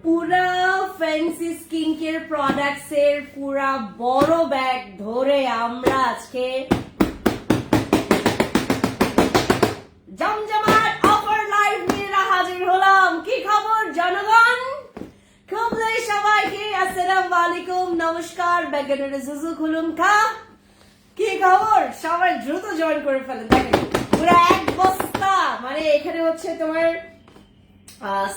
পুরা fancy skin care products এর পুরা বড় ব্যাগ ধরে আমরা আজকে জমজমাট অফার লাইভ নিয়ে হাজির হলাম। কি খবর জনগণ? খুবলে সবাইকে আসসালামু আলাইকুম, নমস্কার। ব্যাগের জুজু খুলুন খা। কি খবর? সবাই দ্রুত জয়েন করে ফেলেন। দেখেন পুরা এক বস্তা, মানে এখানে হচ্ছে তোমার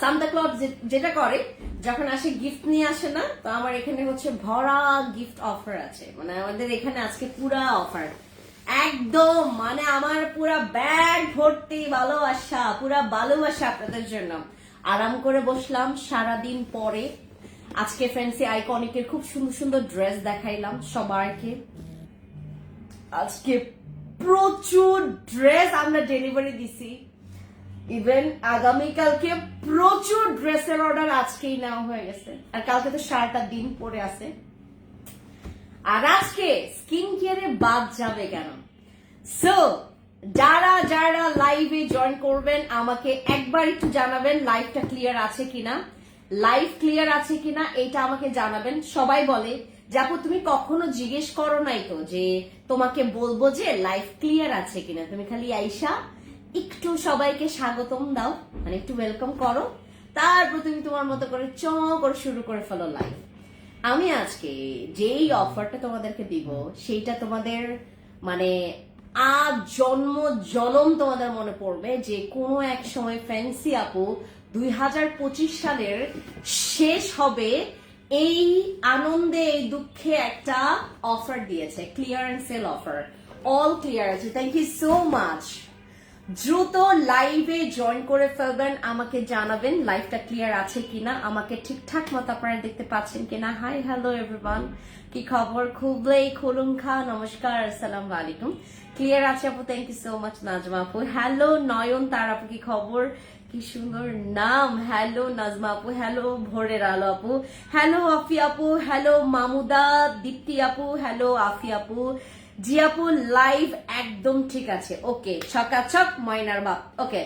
সান্তা ক্লজ যেটা করে যখন আসে গিফট নিয়ে আসে না, তো আমার এখানে হচ্ছে ভরা গিফট অফার আছে। মানে আমাদের এখানে আজকে পুরা অফার একদম, মানে আমার পুরা ব্যাগ ভর্তি ভালোবাসা, পুরা ভালোবাসা আপনাদের জন্য। আরাম করে বসলাম সারাদিন পরে। আজকে ফ্যান্সি আইকনিকের খুব সুন্দর সুন্দর ড্রেস দেখাইলাম সবাইকে। আজকে প্রচুর ড্রেস আমরা ডেলিভারি দিছি। ইভেন আগামীকালকে প্রচুর ড্রেসের অর্ডার আজকেই নেওয়া হয়ে গেছে, আর কালকে তো সারাটা দিন পরে আছে। আর আজকে স্কিন কেয়ারে বাদ যাবে কেন? সো যারা যারা লাইভে জয়েন করবেন আমাকে একবার একটু জানাবেন লাইভটা ক্লিয়ার আছে কিনা। লাইভ ক্লিয়ার আছে কিনা এটা আমাকে জানাবেন। সবাই বলে যে আপু তুমি কখনো জিজ্ঞেস করো নাই তো যে তোমাকে বলবো যে লাইভ ক্লিয়ার আছে কিনা, তুমি খালি আইসা একটু সবাইকে স্বাগতম দাও, মানে একটু ওয়েলকাম করো, তারপর তুমি তোমার মতো করে চ করে শুরু করে ফেলো লাইভ। আমি আজকে যেই অফারটা তোমাদেরকে দিব সেইটা তোমাদের মানে আজ জন্ম জনম তোমাদের মনে পড়বে যে কোনো এক সময় ফ্যান্সি আপু 2025 সালের শেষ হবে এই আনন্দে এই দুঃখে একটা অফার দিয়েছে, clearance sale offer. All clear আছে। Thank you so much. দ্রুত লাইভে জয়েন করে ফেলবেন, আমাকে জানাবেন লাইভটা ক্লিয়ার আছে কিনা, আমাকে ঠিকঠাক মতো আপনারা দেখতে পাচ্ছেন কিনা। হাই হ্যালো এভরিওয়ান, কি খবর? খুবলেই খুলুন খা, নমস্কার, আসসালামু আলাইকুম। ক্লিয়ার আছে আপু, thank you so much Nazma আপু। হ্যালো নয়ন তার আপু, কি খবর? কি সুন্দর নাম। হ্যালো নাজমা আপু, হ্যালো ভোরের আলো আপু, হ্যালো আফি আপু, হ্যালো মামুদা, দীপ্তি আপু, হ্যালো আফি আপু, জি আপু লাইভ একদম ঠিক আছে। ওকে, ছকাছক ময়নার বাপ। ওকে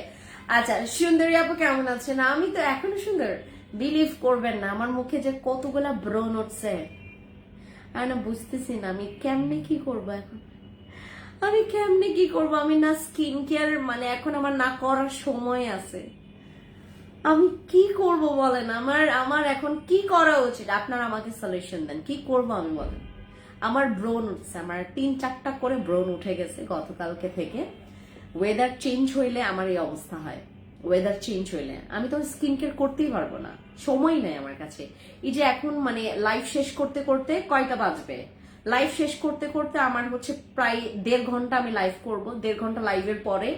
আচ্ছা, সুন্দরী আপু কেমন আছেন? আমি তো এখনো সুন্দর, বিলিভ করবেন না আমার মুখে যে কতগুলা ব্রণ উঠছে। আমি না বুঝতেছি না আমি কেমনে কি করবো এখন। আমি কেমনে কি করবো? আমি না স্কিন কেয়ার মানে এখন আমার না করার সময় আছে। আমি কি করব বলেন? আমার এখন কি করা উচিত? আপনারা আমাকে সলিউশন দেন, কি করব আমি বলেন? আমার ব্রণ উঠছে, আমার 3-4টা করে ব্রণ উঠে গেছে গতকালকে থেকে। ওয়েদার চেঞ্জ হইলে আমার এই অবস্থা হয়। ওয়েদার চেঞ্জ হইলে আমি তো স্কিন কেয়ার করতেই পারবো না, সময় নেই আমার কাছে। এই যে এখন মানে লাইভ শেষ করতে করতে কয়টা বাজবে, লাইভ শেষ করতে করতে আমার হচ্ছে প্রায় 1.5 ঘন্টা আমি লাইভ করব। 1.5 ঘন্টা লাইভের পরে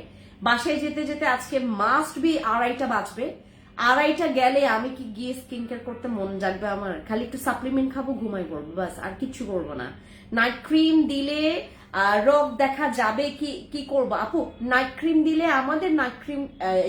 বাসায় যেতে যেতে আজকে মাস্ট বি 2:30টা বাজবে। 2:30টা গেলে আমি কি গিয়ে স্কিন কেয়ার করতে মন জাগবে আমার? খালি একটু সাপ্লিমেন্ট খাবো, ঘুমাই পড়বো, বাস, আর কিচ্ছু করবো না। নাইট ক্রিম দিলে রোগ দেখা যাবে কি? কি করবো আপু? নাইট ক্রিম দিলে আমাদের নাইট ক্রিম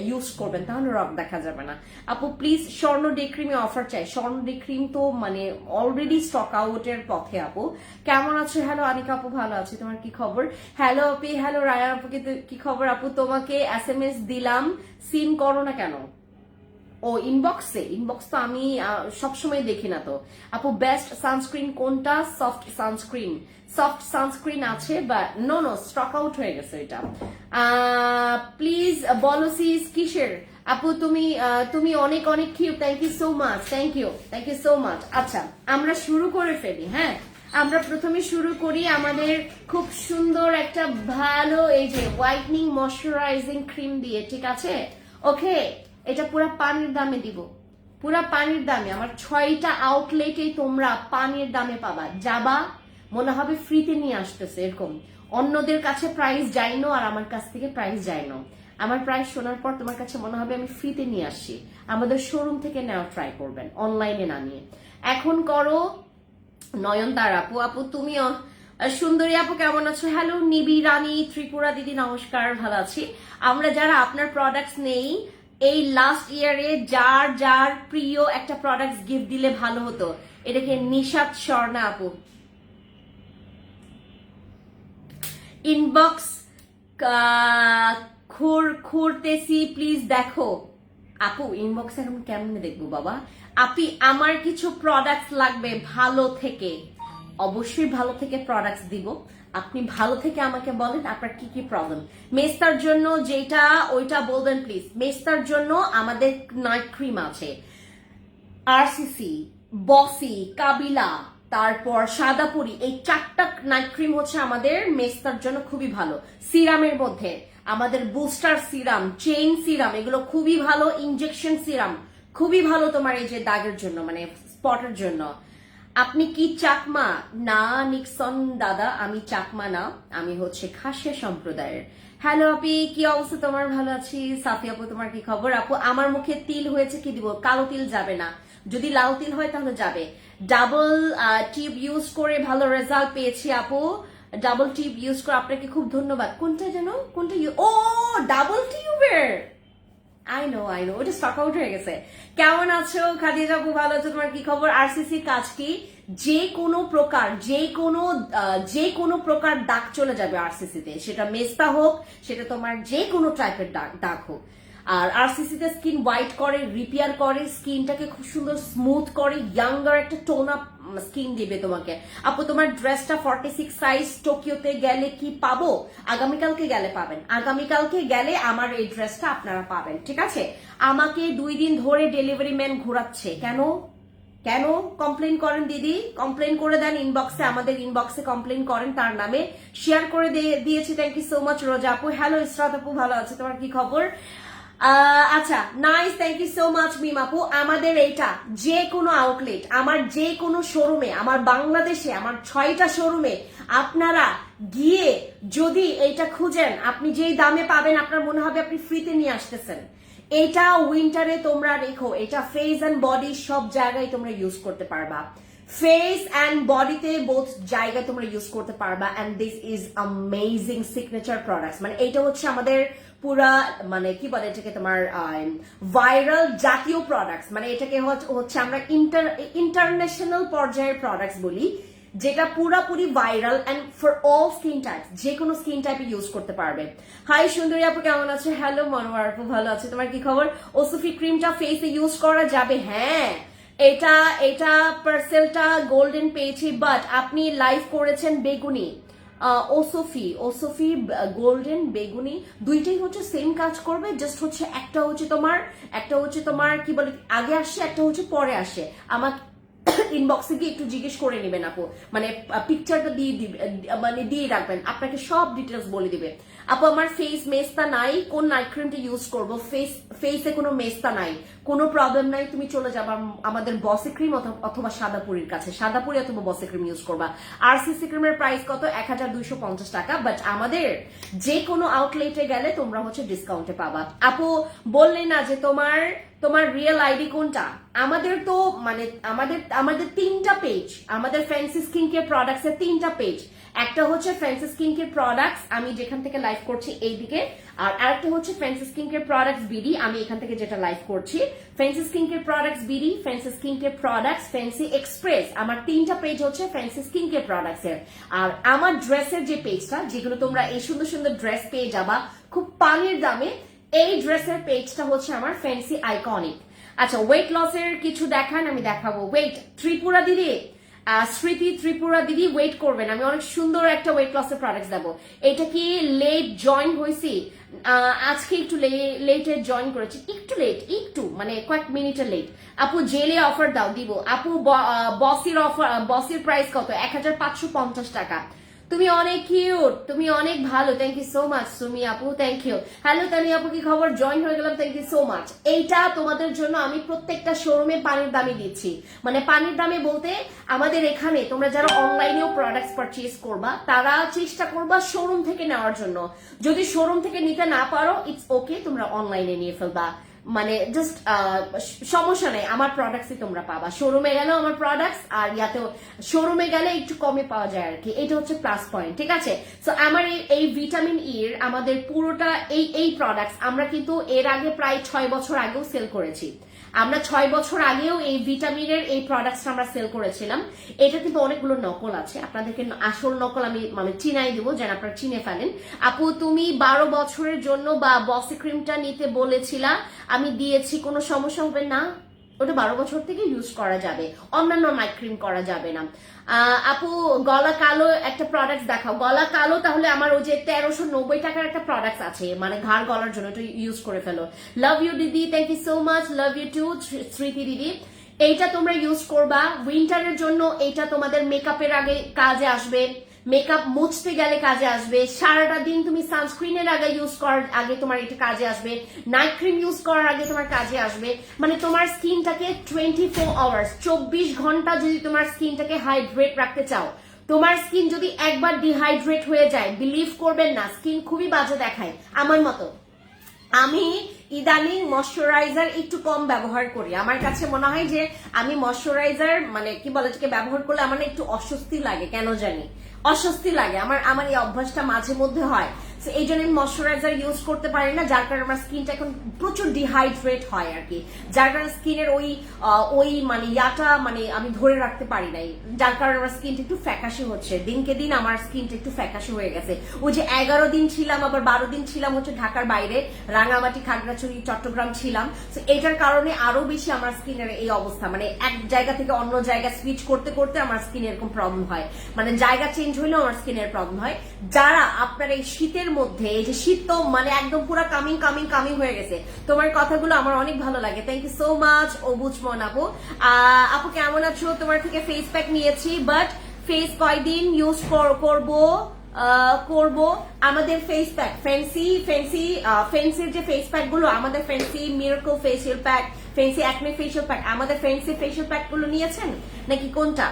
ইউজ করবেন, তাহলে রোগ দেখা যাবে না। আপু প্লিজ স্বর্ণ ডে ক্রিমে অফার চাই। স্বর্ণ ডে ক্রিম তো মানে অলরেডি স্টক আউটের পথে। আপু কেমন আছো? হ্যালো আনিকা আপু, ভালো আছি, তোমার কি খবর? হ্যালো আপি, হ্যালো রায়া আপু, কি খবর আপু? তোমাকে SMS দিলাম, সিন করো না কেন? ও ইনবক্সে? ইনবক্স তো আমি সবসময় দেখি না তো আপু। বেস্ট সানস্ক্রিন কোনটা? Soft sunscreen. সফট সানস্ক্রিন আছে, বাট নো স্টক আউট হয়ে গেছে এটা। প্লিজ বলো সিস কিসের? আপু তুমি অনেক অনেক cute, thank you so much, thank you so much. আচ্ছা আমরা শুরু করে ফেলি। হ্যাঁ, আমরা প্রথমে শুরু করি আমাদের খুব সুন্দর একটা ভালো এই যে হোয়াইটনিং ময়শ্চারাইজিং ক্রিম দিয়ে, ঠিক আছে? ওকে, এটা পুরা পানির দামে দিব, পুরা পানির দামে। আমার 6টা আউটলেটেই তোমরা পানির দামে পাবা। যাবা মনে হবে ফ্রিতে নিয়ে আসতেছে এরকম। অন্যদের কাছে প্রাইস যাইনো, আর আমার কাছ থেকে প্রাইস যাইনো। আমার প্রাইস শোনার পর তোমার কাছে মনে হবে আমি ফ্রিতে নিয়ে আসছি। আমাদের শোরুম থেকে নেওয়া ট্রাই করবেন, অনলাইনে না নিয়ে। এখন করো নয়ন তার আপু। আপু তুমিও। সুন্দরী আপু কেমন আছো? হ্যালো নিবি রানী, ত্রিপুরা দিদি, নমস্কার, ভালো আছি। আমরা যারা আপনার প্রোডাক্টস নেই এই লাস্ট ইয়ারে, যার যার প্রিয় একটা প্রোডাক্টস গিফট দিলে ভালো হতো। এটাকে নিশাত স্বর্ণা আপু ইনবক্স খুঁড়তেছি, প্লিজ দেখো। আপু ইনবক্সে এখন কেমনে দেখবো বাবা? আপি আমার কিছু প্রোডাক্টস লাগবে ভালো থেকে, অবশ্যই ভালো থেকে প্রোডাক্টস দিব। আপনি ভালো থেকে আমাকে বলেন আপনার কি কি প্রবলেম। মেস্তার জন্য যেটা ওইটা বলবেন প্লিজ। মেস্তার জন্য আমাদের নাইট ক্রিম আছে, আরসিসি, বসি, কাবিলা, তারপর সাদাপুরি, এই 4টা নাইট ক্রিম হচ্ছে আমাদের মেস্তার জন্য খুবই ভালো। সিরামের মধ্যে আমাদের বুস্টার সিরাম, চেইন সিরাম, এগুলো খুবই ভালো। ইনজেকশন সিরাম খুবই ভালো তোমার এই যে দাগের জন্য, মানে স্পটের জন্য। আপনি কি চাকমা? না নিক্সন দাদা, আমি চাকমা না, আমি হচ্ছে খাসিয়া সম্প্রদায়ের। হ্যালো আপি, কি অবস্থা তোমার? ভালো আছি। সাফি আপু তোমার কি খবর? আপু আমার মুখে তিল হয়েছে, কি দিব? কালো তিল যাবে না, যদি লাল তিল হয় তাহলে যাবে। ডাবল টিউব ইউজ করে ভালো রেজাল্ট পেয়েছি আপু, ডাবল টিউব ইউজ করে আপনাকে খুব ধন্যবাদ। কোনটা যেন, কোনটা? ও ডাবল টিউবের, আই নো ওটা স্টক আউট হয়ে গেছে। কেমন আছো খাদিজা আপু? ভালো আছো? তোমার কি খবর? আরসিসির কাজ কি? যে কোনো প্রকার দাগ চলে যাবে আরসিসি তে, সেটা মেস্তা হোক, সেটা তোমার যে কোনো টাইপের দাগ হোক। আর আরসিসি তে স্কিন হোয়াইট করে, রিপেয়ার করে, স্কিনটাকে খুব সুন্দর স্মুথ করে, ইয়াঙ্গার একটা টোন আপ স্কিন দিবে তোমাকে। আপু তোমার ড্রেসটা 46 সাইজ টোকিওতে গেলে কি পাবো? আগামীকালকে গেলে পাবেন, আগামীকালকে গেলে আমার এই ড্রেসটা আপনারা পাবেন, ঠিক আছে? আমাকে 2 দিন ধরে ডেলিভারি ম্যান ঘোরাচ্ছে। কেন কেন কমপ্লেন করেন দিদি? কমপ্লেন করে দেন ইনবক্সে, আমাদের ইনবক্সে কমপ্লেন করেন তার নামে। শেয়ার করে দিয়েছি, থ্যাংক ইউ সো মাচ রোজা আপু। হ্যালো ইসরাত আপু, ভালো আছে? তোমার কি খবর? আচ্ছা nice, thank you so much Mim আপু। আমাদের এইটা যে কোনো আউটলেট, আমার যে কোনো শোরুমে, আমার বাংলাদেশে আমার 6টা শোরুমে আপনারা গিয়ে যদি এইটা খুঁজেন, আপনি যেই দামে পাবেন আপনার মনে হবে আপনি ফ্রিতে নিয়ে আসতেছেন। এটা উইন্টারে তোমরা রেখো, এটা ফেস এন্ড বডি সব জায়গায় তোমরা ইউজ করতে পারবা। ফেস অ্যান্ড বডিতে বোথ জায়গায় তোমরা ইউজ করতে পারবা। And this is amazing signature products, মানে এইটা হচ্ছে আমাদের পুরা, মানে কি বলে এটাকে, তোমার ভাইরাল জাতীয় প্রোডাক্টস, মানে এটাকে হচ্ছে আমরা ইন্টারন্যাশনাল পর্যায়ের প্রোডাক্টস বলি, যেটা পুরাপুরি viral and for all skin type, যে কোনো স্কিন টাইপে ইউজ করতে পারবে। হাই সুন্দরী আপু, কেমন আছে? হ্যালো মনোয়ার আপু, ভালো আছে? তোমার কি খবর? ওসুফি ক্রিমটা ফেসে ইউজ করা যাবে? হ্যাঁ, এটা পার্সেলটা গোল্ডেন পেয়েছি, বাট আপনি লাইভ করেছেন বেগুনি। ওসোফি গোল্ডেন বেগুনি দুইটাই হচ্ছে সেম কাজ করবে, জাস্ট হচ্ছে একটা হচ্ছে তোমার কি বলে আগে আসে, একটা হচ্ছে পরে আসে। আমার ইনবক্সে গিয়ে একটু জিজ্ঞেস করে নেবেন আপু, মানে পিকচারটা দিয়ে দিবে, মানে দিয়ে রাখবেন, আপনাকে সব ডিটেলস বলে দিবে। আপু আমার ফেস মেস্তা নাই, কোন নাইট ক্রিমটা ইউজ করবো? ফেসে কোনো মেস্তা নাই, কোনো প্রবলেম নাই, তুমি চলে যাবা আমাদের বসে ক্রিম অথবা সাদাপুরির কাছে, সাদাপুরি অথবা বসে ক্রিম ইউজ করবা। আরসিসি ক্রিমের প্রাইস কত? 1250 টাকা, বাট আমাদের যে কোনো আউটলেটে গেলে তোমরা হচ্ছে ডিসকাউন্টে পাবা। আপু বললে না যে তোমার রিয়েল আইডি কোনটা? আমাদের তো মানে আমাদের 3টা পেজ, আমাদের ফ্যান্সি স্কিন কেয়ার প্রোডাক্টস এর 3টা পেজ। একটা হচ্ছে ফ্যান্সি স্কিন কেয়ার প্রোডাক্টস, আমি যেখান থেকে লাইভ করছি এইদিকে, আর আরেকটা হচ্ছে fancy skin care products BD, আমি এখান থেকে যেটা লাইভ করছি। Fancy skin care products BD, fancy skin care products, fancy express, আমার 3টা পেজ হচ্ছে ফ্যান্সি স্কিন কেয়ার প্রোডাক্টস এর। আর আমার ড্রেসের যে পেজটা, যেগুলো তোমরা এই সুন্দর সুন্দর ড্রেস পেয়ে যাবা খুব পানির দামে, এই ড্রেসের পেজটা হচ্ছে আমার ফ্যান্সি আইকনিক। আচ্ছা ওয়েট লসের কিছু দেখান, আমি দেখাবো। ওয়েট ত্রিপুরা দিদি, স্মৃতি ত্রিপুরা দিদি ওয়েট করবেন, আমি অনেক সুন্দর একটা ওয়েট লসের প্রোডাক্ট দেবো। এটা কি লেট জয়েন হয়েছি? আজকে একটু লেটে জয়েন করেছি, একটু মানে কয়েক মিনিটের লেট। আপু জেলে অফার দাও, দিব। আপু বসির প্রাইস কত? 1550 টাকা। তুমি অনেক কিউট, তুমি অনেক ভালো, thank you so much Sumi আপু, থ্যাংক ইউ। হ্যালো তানি আপু, কি খবর? জয়েন হয়ে গেলাম, থ্যাংক ইউ সো মাচ। এইটা তোমাদের জন্য আমি প্রত্যেকটা শোরুমে পানির দামে দিচ্ছি, মানে পানির দামে বলতে আমাদের এখানে তোমরা যারা অনলাইনেও প্রোডাক্টস পারচেজ করবা তারা চেষ্টা করবা শোরুম থেকে নেওয়ার জন্য। যদি শোরুম থেকে নিতে না পারো ইটস ওকে, তোমরা অনলাইনে নিয়ে ফেলবা, মানে জাস্ট সমস্যা নেই, আমার প্রোডাক্টসই তোমরা পাবা। শোরুমে গেলেও আমার প্রোডাক্টস, আর ইয়াতেও শোরুমে গেলে একটু কমে পাওয়া যায় আর কি, এটা হচ্ছে প্লাস পয়েন্ট, ঠিক আছে? সো আমার এই ভিটামিন ই এর আমাদের পুরোটা এই প্রোডাক্টস আমরা কিন্তু এর আগে প্রায় 6 বছর আগেও সেল করেছি। আমরা 6 বছর আগেও এই ভিটামিনের এই প্রোডাক্টস আমরা সেল করেছিলাম। এটা কিন্তু অনেকগুলো নকল আছে, আপনাদেরকে আসল নকল আমি মানে চিনাই দিব যেন আপনারা চিনে ফেলেন। আপু তুমি 12 বছরের জন্য বা বসি ক্রিমটা নিতে বলেছিলা, আমি দিয়েছি, কোনো সমস্যা হবে না। ওটা 12 বছর থেকে ইউজ করা যাবে, অন্যান্য নাইট ক্রিম করা যাবে না। আপু গলা কালো একটা প্রোডাক্ট দেখাও। গলা কালো তাহলে আমার ওই যে 1390 টাকার একটা প্রোডাক্ট আছে, মানে ঘাড় গলার জন্য, এটা ইউজ করে ফেলো। লাভ ইউ দিদি, thank you so much, love you too Smriti দিদি। এইটা তোমরা ইউজ করবা উইন্টারের জন্য, এইটা তোমাদের মেকআপের আগে কাজে আসবে, মেকআপ মুছতে গেলে কাজে আসবে, সারাটা দিন তুমি সানস্ক্রিনের আগে ইউজ করার আগে তোমার এটা কাজে আসবে, নাইট ক্রিম ইউজ করার আগে তোমার কাজে আসবে। মানে তোমার স্কিনটাকে 24 আওয়ার্স 24 ঘন্টা যদি তোমার স্কিনটাকে হাইড্রেট রাখতে চাও, তোমার স্কিন যদি একবার ডিহাইড্রেট হয়ে যায়, বিলিভ করবেন না, স্কিন খুবই বাজে দেখায়। আমার মতো আমি ইদানিং ময়শ্চারাইজার একটু কম ব্যবহার করি। আমার কাছে মনে হয় যে আমি ময়শ্চারাইজার মানে কি বলে এটাকে ব্যবহার করলে আমার না একটু অস্বস্তি লাগে, কেন জানি অস্বস্তি লাগে আমার এই অভ্যাসটা মাঝে মধ্যে হয়। এই জন্য আমি ময়শ্চারাইজার ইউজ করতে পারি না, যার কারণে আমার স্কিনটা এখন প্রচুর ডিহাইড্রেট হয় আর কি, যার কারণে স্কিনের ওই মানে ইয়াটা মানে আমি ধরে রাখতে পারি নাই, যার কারণে আমার স্কিনটা একটু ফ্যাকাশে হচ্ছে। দিনকে দিন আমার স্কিনটা একটু ফ্যাকাশে হয়ে গেছে। ওই যে 11 দিন ছিলাম, আবার 12 দিন ছিলাম হচ্ছে ঢাকার বাইরে, রাঙামাটি, খাগড়াছড়ি, চট্টগ্রাম ছিলাম। তো এটার কারণে আরো বেশি আমার স্কিনের এই অবস্থা, মানে এক জায়গা থেকে অন্য জায়গা সুইচ করতে করতে আমার স্কিনে এরকম প্রবলেম হয়, মানে জায়গা চেঞ্জ হইলেও আমার স্কিনের প্রবলেম হয়। যারা আপনার এই শীতের মধ্যে, এই যে শীত তো মানে একদম পুরো কামিং হয়ে গেছে, তোমার কথাগুলো আমার অনেক ভালো লাগে। থ্যাংক ইউ সো মাচ অবুজমন আপু। আপু কেমন আছো? তোমার থেকে ফেস প্যাক নিয়েছি, বাট কয়দিন ইউজ করব। আমাদের ফেস প্যাক ফেন্সির যে ফেস প্যাক গুলো, আমাদের fancy miracle facial pack, fancy acne facial pack, আমাদের ফেন্সি ফেসিয়াল প্যাক গুলো নিয়েছেন নাকি কোনটা?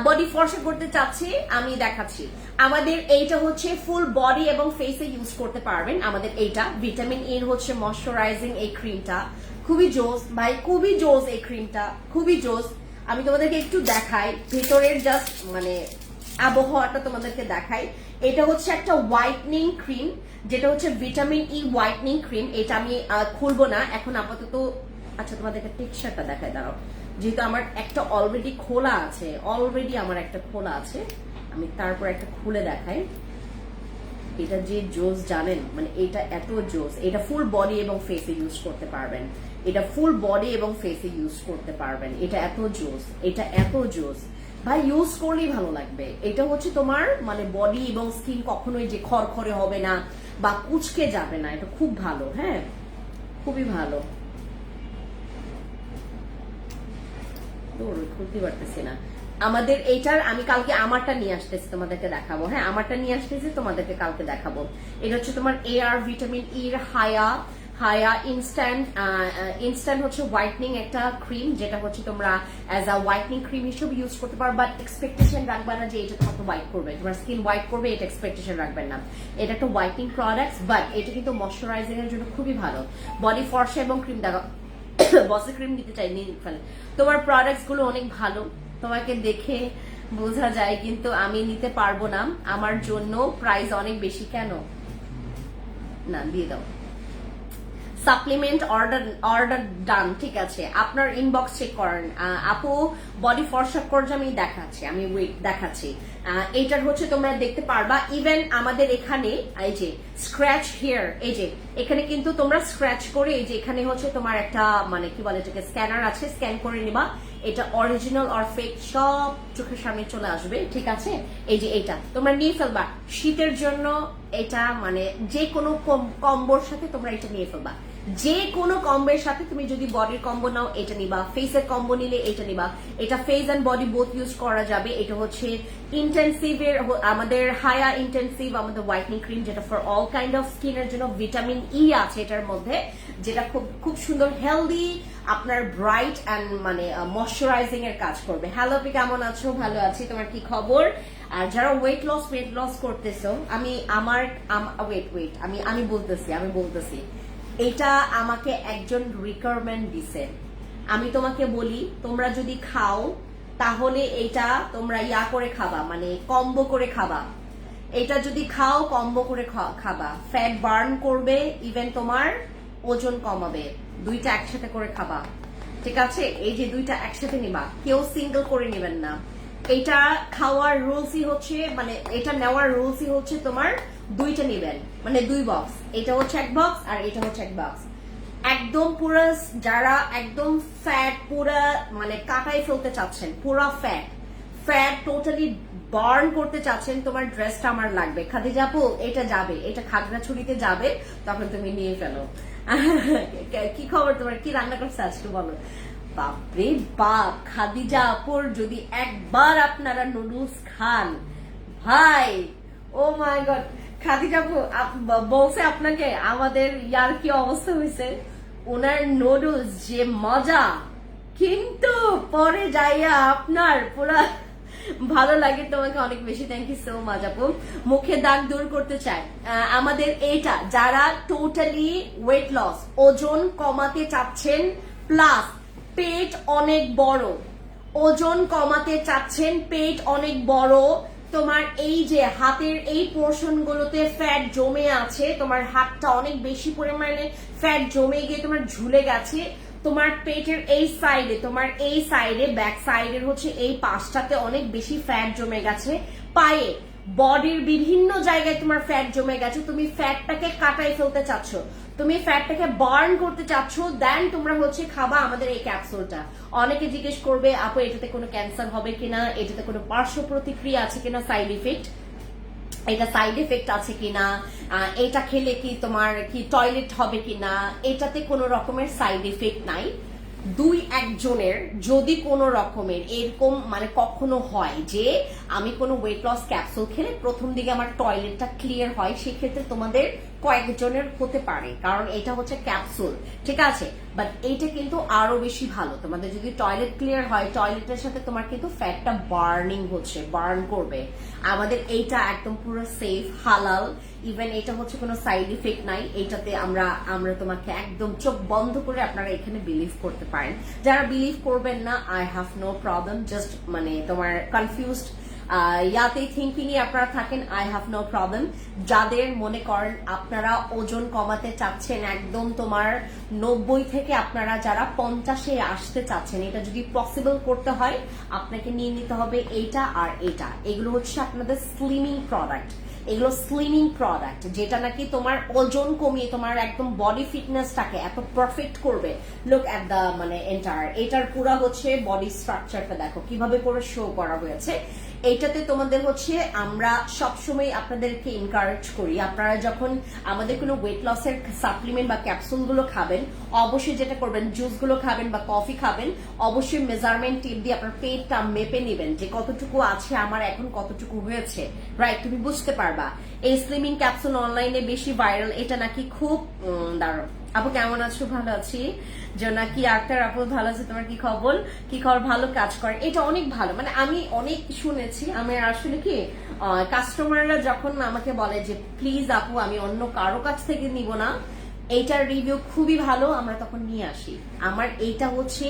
বডি ফর্সা করতে চাচ্ছি, আমি দেখাচ্ছি। আমাদের এইটা হচ্ছে ফুল বডি এবং ফেসে ইউজ করতে পারবেন। আমাদের এইটা ভিটামিন ই হচ্ছে ময়শ্চারাইজিং এই ক্রিমটা, খুবই জোস ভাই, খুবই জোস এই ক্রিমটা, খুবই জোস। আমি তোমাদেরকে একটু দেখাই ভেতরের জাস্ট মানে আবহাওয়াটা তোমাদেরকে দেখাই। এটা হচ্ছে একটা হোয়াইটনিং ক্রিম, যেটা হচ্ছে ভিটামিন ই হোয়াইটনিং ক্রিম। এটা আমি খুলবো না এখন আপাতত। আচ্ছা তোমাদেরকে টেক্সচারটা দেখাই, দাঁড়াও, যেহেতু আমার একটা অলরেডি খোলা আছে, আমি তারপর একটা খুলে দেখাই। এটা যে জোস জানেন, মানে এটা এত জোস, এটা ফুল বডি এবং ফেসে ইউজ করতে পারবেন, এটা এত জোস ভাই, ইউজ করলেই ভালো লাগবে। এটা হচ্ছে তোমার মানে বডি এবং স্কিন কখনোই যে খরখরে হবে না বা কুচকে যাবে না, এটা খুব ভালো, হ্যাঁ খুবই ভালো। খুলতে পারতেছি না। আমাদের এইটার আমি কালকে আমারটা নিয়ে আসতেছি, তোমাদেরকে দেখাবো। হ্যাঁ আমারটা নিয়ে আসতেছি, তোমাদেরকে কালকে দেখাবো। এটা হচ্ছে তোমার এআর ভিটামিন ইর হায়া ইনস্ট্যান্ট হচ্ছে হোয়াইটনিং একটা ক্রিম, যেটা হচ্ছে তোমরা অ্যাজ আ হোয়াইটনিং ক্রিম হিসেবে ইউজ করতে পারো, বাট এক্সপেকটেশন রাখবে না যে এটা তোমাকে হোয়াইট করবে, তোমার স্কিন হোয়াইট করবে, এটা এক্সপেকটেশন রাখবেন না। এটা একটা হোয়াইটনিং প্রোডাক্ট, বাট এটা কিন্তু ময়শ্চারাইজিং এর জন্য খুবই ভালো। বডি ফর্সা এবং ক্রিম দেখো, বসে ক্রিম নিতে চাই, নিয়ে ফেলে। তোমার প্রোডাক্টস গুলো অনেক ভালো, তোমাকে দেখে বোঝা যায়, কিন্তু আমি নিতে পারবো না, আমার জন্য প্রাইস অনেক বেশি। কেন না, দিয়ে দাও। সাপ্লিমেন্ট অর্ডার ডান, ঠিক আছে, আপনার ইনবক্স চেক করেন। আপু বডি ফর্সা করছে, আমি দেখাচ্ছি। এইটার হচ্ছে তোমরা দেখতে পারবা, ইভেন আমাদের এখানে এই যে স্ক্র্যাচ হেয়ার, এই যে এখানে কিন্তু তোমরা স্ক্র্যাচ করে, এই যে এখানে হচ্ছে তোমার একটা মানে কি বলে এটাকে স্ক্যানার আছে, স্ক্যান করে নিবা, এটা অরিজিনাল আর ফেক সব চোখের সামনে চলে আসবে, ঠিক আছে। এই যে এটা তোমরা নিয়ে ফেলবা শীতের জন্য, এটা মানে যে কোনো কম্বোর সাথে তোমরা এটা নিয়ে ফেলবা, যে কোনো কম্বোর সাথে। তুমি যদি বডির কম্বো নাও এটা নিবা, ফেসের কম্বো নিলে এটা নিবা, এটা face and body both use করা যাবে। এটা হচ্ছে ইন্টেন্সিভ এর, আমাদের হায়া ইন্টেন্সিভ, আমাদের হোয়াইটনিং ক্রিম, যেটা ফর অল কাইন্ড অফ স্কিনের জন্য। ভিটামিন ই আছে এটার মধ্যে, যেটা খুব সুন্দর হেলদি, আপনার ব্রাইট অ্যান্ড মানে ময়শ্চারাইজিং এর কাজ করবে। হ্যালো আপনি কেমন আছো? ভালো আছি, তোমার কি খবর? আর যারা ওয়েট লস করতেছো, আমি বলতেছি এটা আমাকে একজন রিকোয়ারমেন্ট দিছে। আমি তোমাকে বলি, তোমরা যদি খাও তাহলে এটা তোমরা করে খাবা, মানে কম্বো করে খাবা। এটা যদি খাও কম্বো করে খাবা, ফ্যাট বার্ন করবে, ইভেন তোমার ওজন কমাবে। দুইটা একসাথে করে খাবা, ঠিক আছে। এই যে দুইটা একসাথে নিবা, কেউ সিঙ্গেল করে নেবেন না। এটা খাওয়ার রুলসই হচ্ছে, মানে এটা নেওয়ার রুলসই হচ্ছে তোমার দুইটা নেবেন, মানে 2 বক্স। এটা হচ্ছে 1 বক্স আর এটা হচ্ছে 1 বক্স। একদম পুরো যারা একদম ফ্যাট পুরা মানে কাটাই ফেলতে চাচ্ছেন, পুরা ফ্যাট টোটালি বার্ন করতে চাচ্ছেন, তোমার ড্রেসটা আমার লাগবে খাদিজা আপু, এটা যাবে, এটা খাগড়াছড়িতে যাবে, তখন তুমি নিয়ে ফেলো। কি খবর তোমার, কি রান্না করছে আজকে বলো? বাপরে বাপ, খাদিজা আপুর যদি একবার আপনারা নুডলস খান ভাই, ও মাই গড। খাদিজা আপু বলছে আপনাকে আমাদের ইয়ার কি অবস্থা হয়েছে, ওনার নুডলস যে মজা, কিন্তু পরে যাইয়া আপনার পুরা ভালো লাগে। তোমাকে অনেক বেশি থ্যাংক ইউ সো মাচ আপু। মুখে দাগ দূর করতে চায় আমাদের এইটা, যারা টোটালি ওয়েট লস, ওজন কমাতে চাচ্ছেন, প্লাস পেট অনেক বড়, ওজন কমাতে চাচ্ছেন, পেট অনেক বড়, তোমার এই যে হাতের এই পোর্শন গুলোতে ফ্যাট জমে আছে, তোমার হাতটা অনেক বেশি পরিমাণে ফ্যাট জমে গিয়ে তোমার ঝুলে গেছে, তোমার পেটের এই সাইডে, তোমার এই সাইডে ব্যাক সাইডের হচ্ছে এই পাশটাতে অনেক বেশি ফ্যাট জমে গেছে, পায়ে বডির বিভিন্ন জায়গায় তোমার ফ্যাট জমে গেছে, তুমি ফ্যাটটাকে কাটাই ফেলতে চাচ্ছ, তুমি ফ্যাটটাকে বার্ন করতে চাচ্ছ, দেন তোমরা হচ্ছে খাবা আমাদের এই ক্যাপসুলটা। অনেকে জিজ্ঞেস করবে আপু এটাতে কোনো ক্যান্সার হবে কিনা, এটাতে কোনো পার্শ্ব প্রতিক্রিয়া আছে কিনা, সাইড ইফেক্ট, এটা সাইড এফেক্ট আছে কিনা, এটা খেলে কি তোমার কি টয়লেট হবে কিনা, এটাতে কোনো রকমের সাইড এফেক্ট নাই। দুই একজনের যদি কোনো রকমের এরকম মানে কখনো হয় যে আমি কোনো ওয়েট লস ক্যাপসুল খেলে প্রথম দিকে আমার টয়লেটটা ক্লিয়ার হয়, সেক্ষেত্রে তোমাদের কয়েকজনের হতে পারে, কারণ এটা হচ্ছে ক্যাপসুল, ঠিক আছে। বাট এইটা কিন্তু আরো বেশি ভালো, তোমাদের যদি টয়লেট ক্লিয়ার হয়, টয়লেটের সাথে তোমার কিন্তু ফ্যাটটা বার্নিং হচ্ছে, বার্ন করবে। আমাদের এইটা একদম পুরো সেফ, হালাল, ইভেন এটা হচ্ছে কোনো সাইড ইফেক্ট নাই। এইটাতে আমরা তোমাকে একদম চোখ বন্ধ করে আপনারা এখানে বিলিভ করতে পারেন। যারা বিলিভ করবেন না, I have no problem, just মানে তোমার কনফিউজড ইয়াতে থিঙ্কিং এ আপনারা থাকেন, আই হ্যাভ নো প্রবলেম। যাদের মনে করেন আপনারা ওজন কমাতে চাচ্ছেন, একদম তোমার 90 থেকে আপনারা যারা 50-এ আসতে চাচ্ছেন, এটা যদি পসিবল করতে হয় আপনাকে নিয়ে নিতে হবে এইটা আর এটা। এগুলো হচ্ছে আপনাদের স্লিমিং প্রোডাক্ট, এগুলো স্লিমিং প্রোডাক্ট, যেটা নাকি তোমার ওজন কমিয়ে তোমার একদম বডি ফিটনেসটাকে এত পারফেক্ট করবে। লুক এট দা মানে এটার পুরা হচ্ছে বডি স্ট্রাকচারটা দেখো কিভাবে করে শো করা হয়েছে। এইটাতে তোমাদের হচ্ছে আমরা সবসময় আপনাদেরকে এনকারেজ করি, আপনারা যখন আমাদের কোনো ওয়েট লসের সাপ্লিমেন্ট বা ক্যাপসুল গুলো খাবেন, অবশ্যই যেটা করবেন, জুস গুলো খাবেন বা কফি খাবেন, অবশ্যই মেজারমেন্ট টিপ দিয়ে আপনার পেটটা মেপে নেবেন যে কতটুকু আছে আমার, এখন কতটুকু হয়েছে, রাইট, তুমি বুঝতে পারবা। এই স্লিমিং ক্যাপসুল অনলাইনে বেশি ভাইরাল, এটা নাকি খুব দারুণ। আপু কেমন আছো? ভালো আছি। জোনাকি আক্তার আপু ভালো আছে, তোমার কি খবর? কি খবর? ভালো কাজ করে, এটা অনেক ভালো। মানে আমি অনেক শুনেছি, আমি আসলে কি কাস্টমাররা যখন আমাকে বলে যে প্লিজ আপু আমি অন্য কারো কাছ থেকে নিব না, এইটার রিভিউ খুবই ভালো, আমরা তখন নিয়ে আসি। আমার এইটা হচ্ছে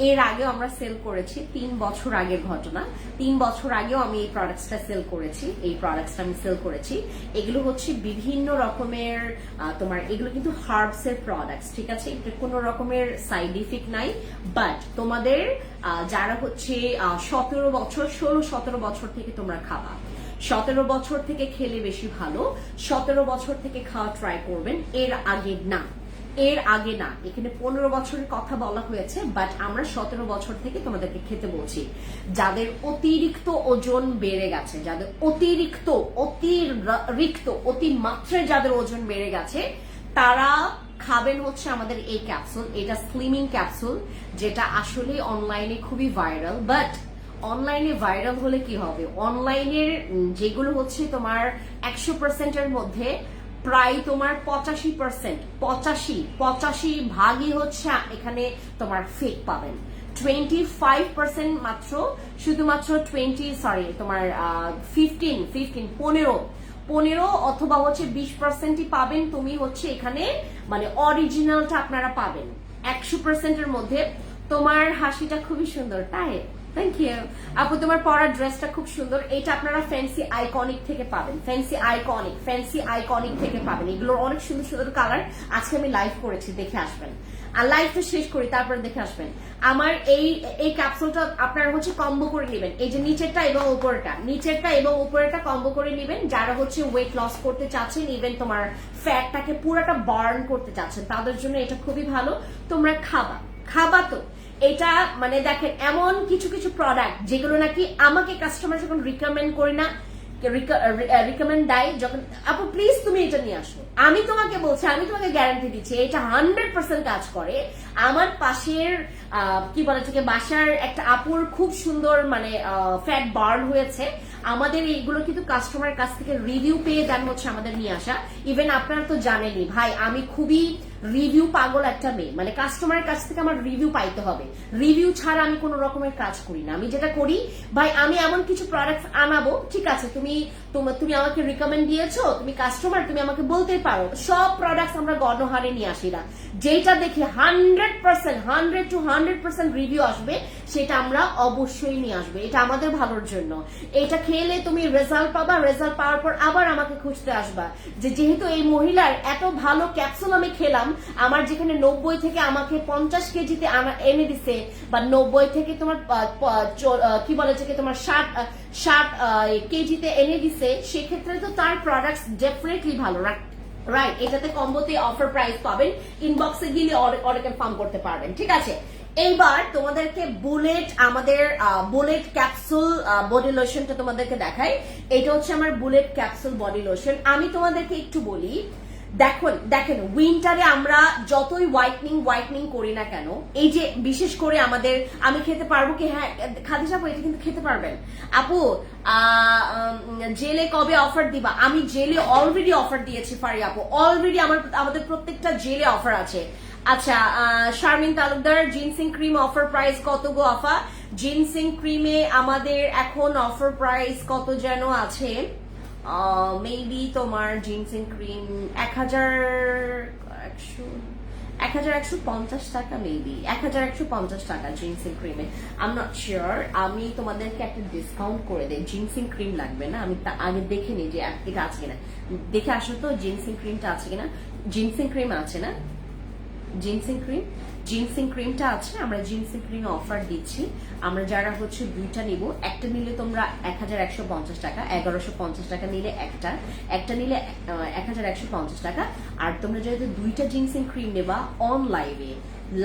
এর আগেও আমরা সেল করেছি, 3 বছর আগের ঘটনা, 3 বছর আগেও আমি এই প্রোডাক্টসটা সেল করেছি, আমি সেল করেছি। এগুলো হচ্ছে বিভিন্ন রকমের তোমার, এগুলো কিন্তু হার্বস এর প্রোডাক্টস, ঠিক আছে, এটা কোনো রকমের সাইড ইফেক্ট নাই। বাট তোমাদের যারা হচ্ছে 17 বছর 16-17 বছর থেকে তোমরা খাবা, 17 বছর থেকে খেলে বেশি ভালো, 17 বছর থেকে খাওয়া ট্রাই করবেন, এর আগে না, এখানে 15 বছরের কথা বলা হয়েছে, বাট আমরা 17 বছর থেকে তোমাদেরকে খেতে বলছি। যাদের অতিরিক্ত ওজন বেড়ে গেছে, যাদের অতিমাত্রায় যাদের ওজন বেড়ে গেছে, তারা খাবেন হচ্ছে আমাদের এই ক্যাপসুল। এটা স্লিমিং ক্যাপসুল, যেটা আসলে অনলাইনে খুবই ভাইরাল। বাট অনলাইনে ভাইরাল হলে কি হবে, অনলাইনের যেগুলো হচ্ছে তোমার 100%-এর মধ্যে প্রায় তোমার 85% ভাগই হচ্ছে এখানে তোমার ফেক পাবেন। 25% মাত্র, শুধুমাত্র 15 অথবা হচ্ছে 20%ই পাবেন তুমি হচ্ছে এখানে, মানে অরিজিনালটা আপনারা পাবেন 100%-এর মধ্যে। তোমার হাসিটা খুবই সুন্দর, তাই থ্যাংক ইউ আপু, তোমার পরা ড্রেসটা খুব সুন্দর। এটা আপনারা ফ্যান্সি আইকনিক থেকে পাবেন, ফ্যান্সি আইকনিক থেকে পাবেন। এগুলোর অনেক সুন্দর সুন্দর কালার। আজকে আমি লাইভ করেছি, দেখে আসবেন। আর লাইভটা শেষ করি, তারপরে দেখে আসবেন। আমার এই ক্যাপসুলটা আপনারা হচ্ছে কম্বো করে নেবেন। এই যে নিচেরটা এবং উপরেরটা কম্বো করে নেবেন। যারা হচ্ছে ওয়েট লস করতে চাচ্ছেন, ইভেন তোমার ফ্যাটটাকে পুরোটা বার্ন করতে চাচ্ছেন, তাদের জন্য এটা খুবই ভালো। তোমরা খাবা তো এটা মানে দেখেন, এমন কিছু কিছু প্রোডাক্ট যেগুলো নাকি আমাকে কাস্টমার যখন রিকমেন্ড করি না, রিকমেন্ড দেয় যখন, আপু প্লিজ তুমি এটা নিয়ে আসো, আমি তোমাকে বলছি, আমি তোমাকে গ্যারান্টি দিচ্ছি এটা 100% কাজ করে। আমার পাশের কি বলে থেকে বাসার একটা আপুর খুব সুন্দর মানে ফ্যাট বার্ন হয়েছে। আমাদের এইগুলো কিন্তু কাস্টমারের কাছ থেকে রিভিউ পেয়ে দেন হচ্ছে আমাদের নিয়ে আসা। ইভেন আপনারা তো জানেনই ভাই, আমি খুবই রিভিউ পাগল একটা মেয়ে, মানে কাস্টমারের কাছ থেকে আমার রিভিউ পাইতে হবে। রিভিউ ছাড়া আমি কোনো রকমের কাজ করি না। আমি যেটা করি ভাই, আমি এমন কিছু প্রোডাক্ট আনাবো, ঠিক আছে তুমি আমাকে রিকমেন্ড দিয়েছো, তুমি কাস্টমার, তুমি আমাকে বলতেই পারো। সব প্রোডাক্ট আমরা গণহারে নিয়ে আসি না। যেটা দেখি 100% রিভিউ আসবে সেটা আমরা অবশ্যই নিয়ে আসবে। এটা আমাদের ভালোর জন্য। এটা খেলে তুমি রেজাল্ট পাবা, রেজাল্ট পাওয়ার পর আবার আমাকে খুঁজতে আসবা যে যেহেতু এই মহিলার এত ভালো ক্যাপসুল আমি খেলাম, আমার যেখানে 90 থেকে আমাকে 50 কেজিতে এনে দিছে, বা 90 থেকে তোমার কি বলে যে তোমার 60 কেজিতে এনে দিছে, সেক্ষেত্রে তো তার প্রোডাক্টস ডেফিনেটলি ভালো, রাইট? এটাতে কম্বোতে অফার প্রাইস পাবেন, ইনবক্সে গিয়ে অর্ডার কনফার্ম করতে পারবেন, ঠিক আছে? এইবার তোমাদেরকে আমাদের বুলেট ক্যাপসুল বডি লোশনটা তোমাদেরকে দেখাই। এটা হচ্ছে আমার বুলেট ক্যাপসুল বডি লোশন। আমি তোমাদেরকে একটু বলি, দেখেন উইন্টারে আমরা যতই হোয়াইটনিং করি না কেন, এই যে বিশেষ করে আমাদের, আমি খেতে পারবো কি? হ্যাঁ খাদিজা আপু, এটা কিন্তু খেতে পারবেন। আপু জেলে কবে অফার দিবা? আমি জেলে অলরেডি অফার দিয়েছি ফারি আপু, অলরেডি আমাদের প্রত্যেকটা জেলে অফার আছে। আচ্ছা Sharmin Talukdar, ginseng cream offer price কত গো আফা? জিনসিং ক্রিমে আমাদের এখন অফার প্রাইস কত যেন আছে, মেবি তোমার জিনসিং ক্রিম 1150 টাকা, মেবি 1150 টাকা জিনসিং ক্রিমে। আই এম নট শিওর, আমি তোমাদেরকে একটা ডিসকাউন্ট করে দেই। জিনসিং ক্রিম লাগবে না, আমি আগে দেখে নিই যে এটা আছে কিনা, দেখে আসো তো জিনসিং ক্রিমটা আছে কিনা। জিনসিং ক্রিম আছে না? জিনসিং ক্রিমটা আছে। আমরা জিনসিং ক্রিম অফার দিচ্ছি। আমরা যারা হচ্ছে দুইটা নিব, একটা নিলে তোমরা 1150 টাকা, 1150 টাকা নিলে একটা নিলে 1150 টাকা। আর তোমরা যেহেতু দুইটা জিনসিং ক্রিম নেবা, অন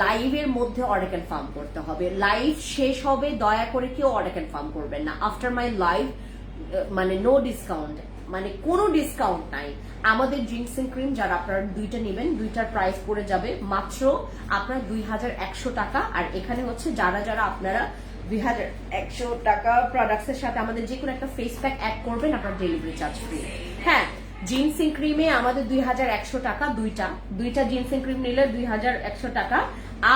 লাইভের মধ্যে অর্ডার কনফার্ম করতে হবে। লাইভ শেষ হবে, দয়া করে কেউ অর্ডার কনফার্ম করবেন না। আফটার মাই লাইভ মানে নো ডিসকাউন্ট, মানে কোনো ডিসকাউন্ট নাই। আমাদের জিনসিং ক্রিম যারা আপনারা দুইটা নেবেন, দুইটার প্রাইস পড়ে যাবে মাত্র আপনার 2100 টাকা। আর এখানে হচ্ছে যারা আপনারা 2100 টাকা প্রোডাক্টস এর সাথে আমাদের যে কোনো একটা ফেস প্যাক অ্যাড করবেন, আপনার ডেলিভারি চার্জ ফ্রি। হ্যাঁ, জিনসিং ক্রিমে আমাদের 2100 টাকা, দুইটা জিনসিং ক্রিম নিলে 2100 টাকা।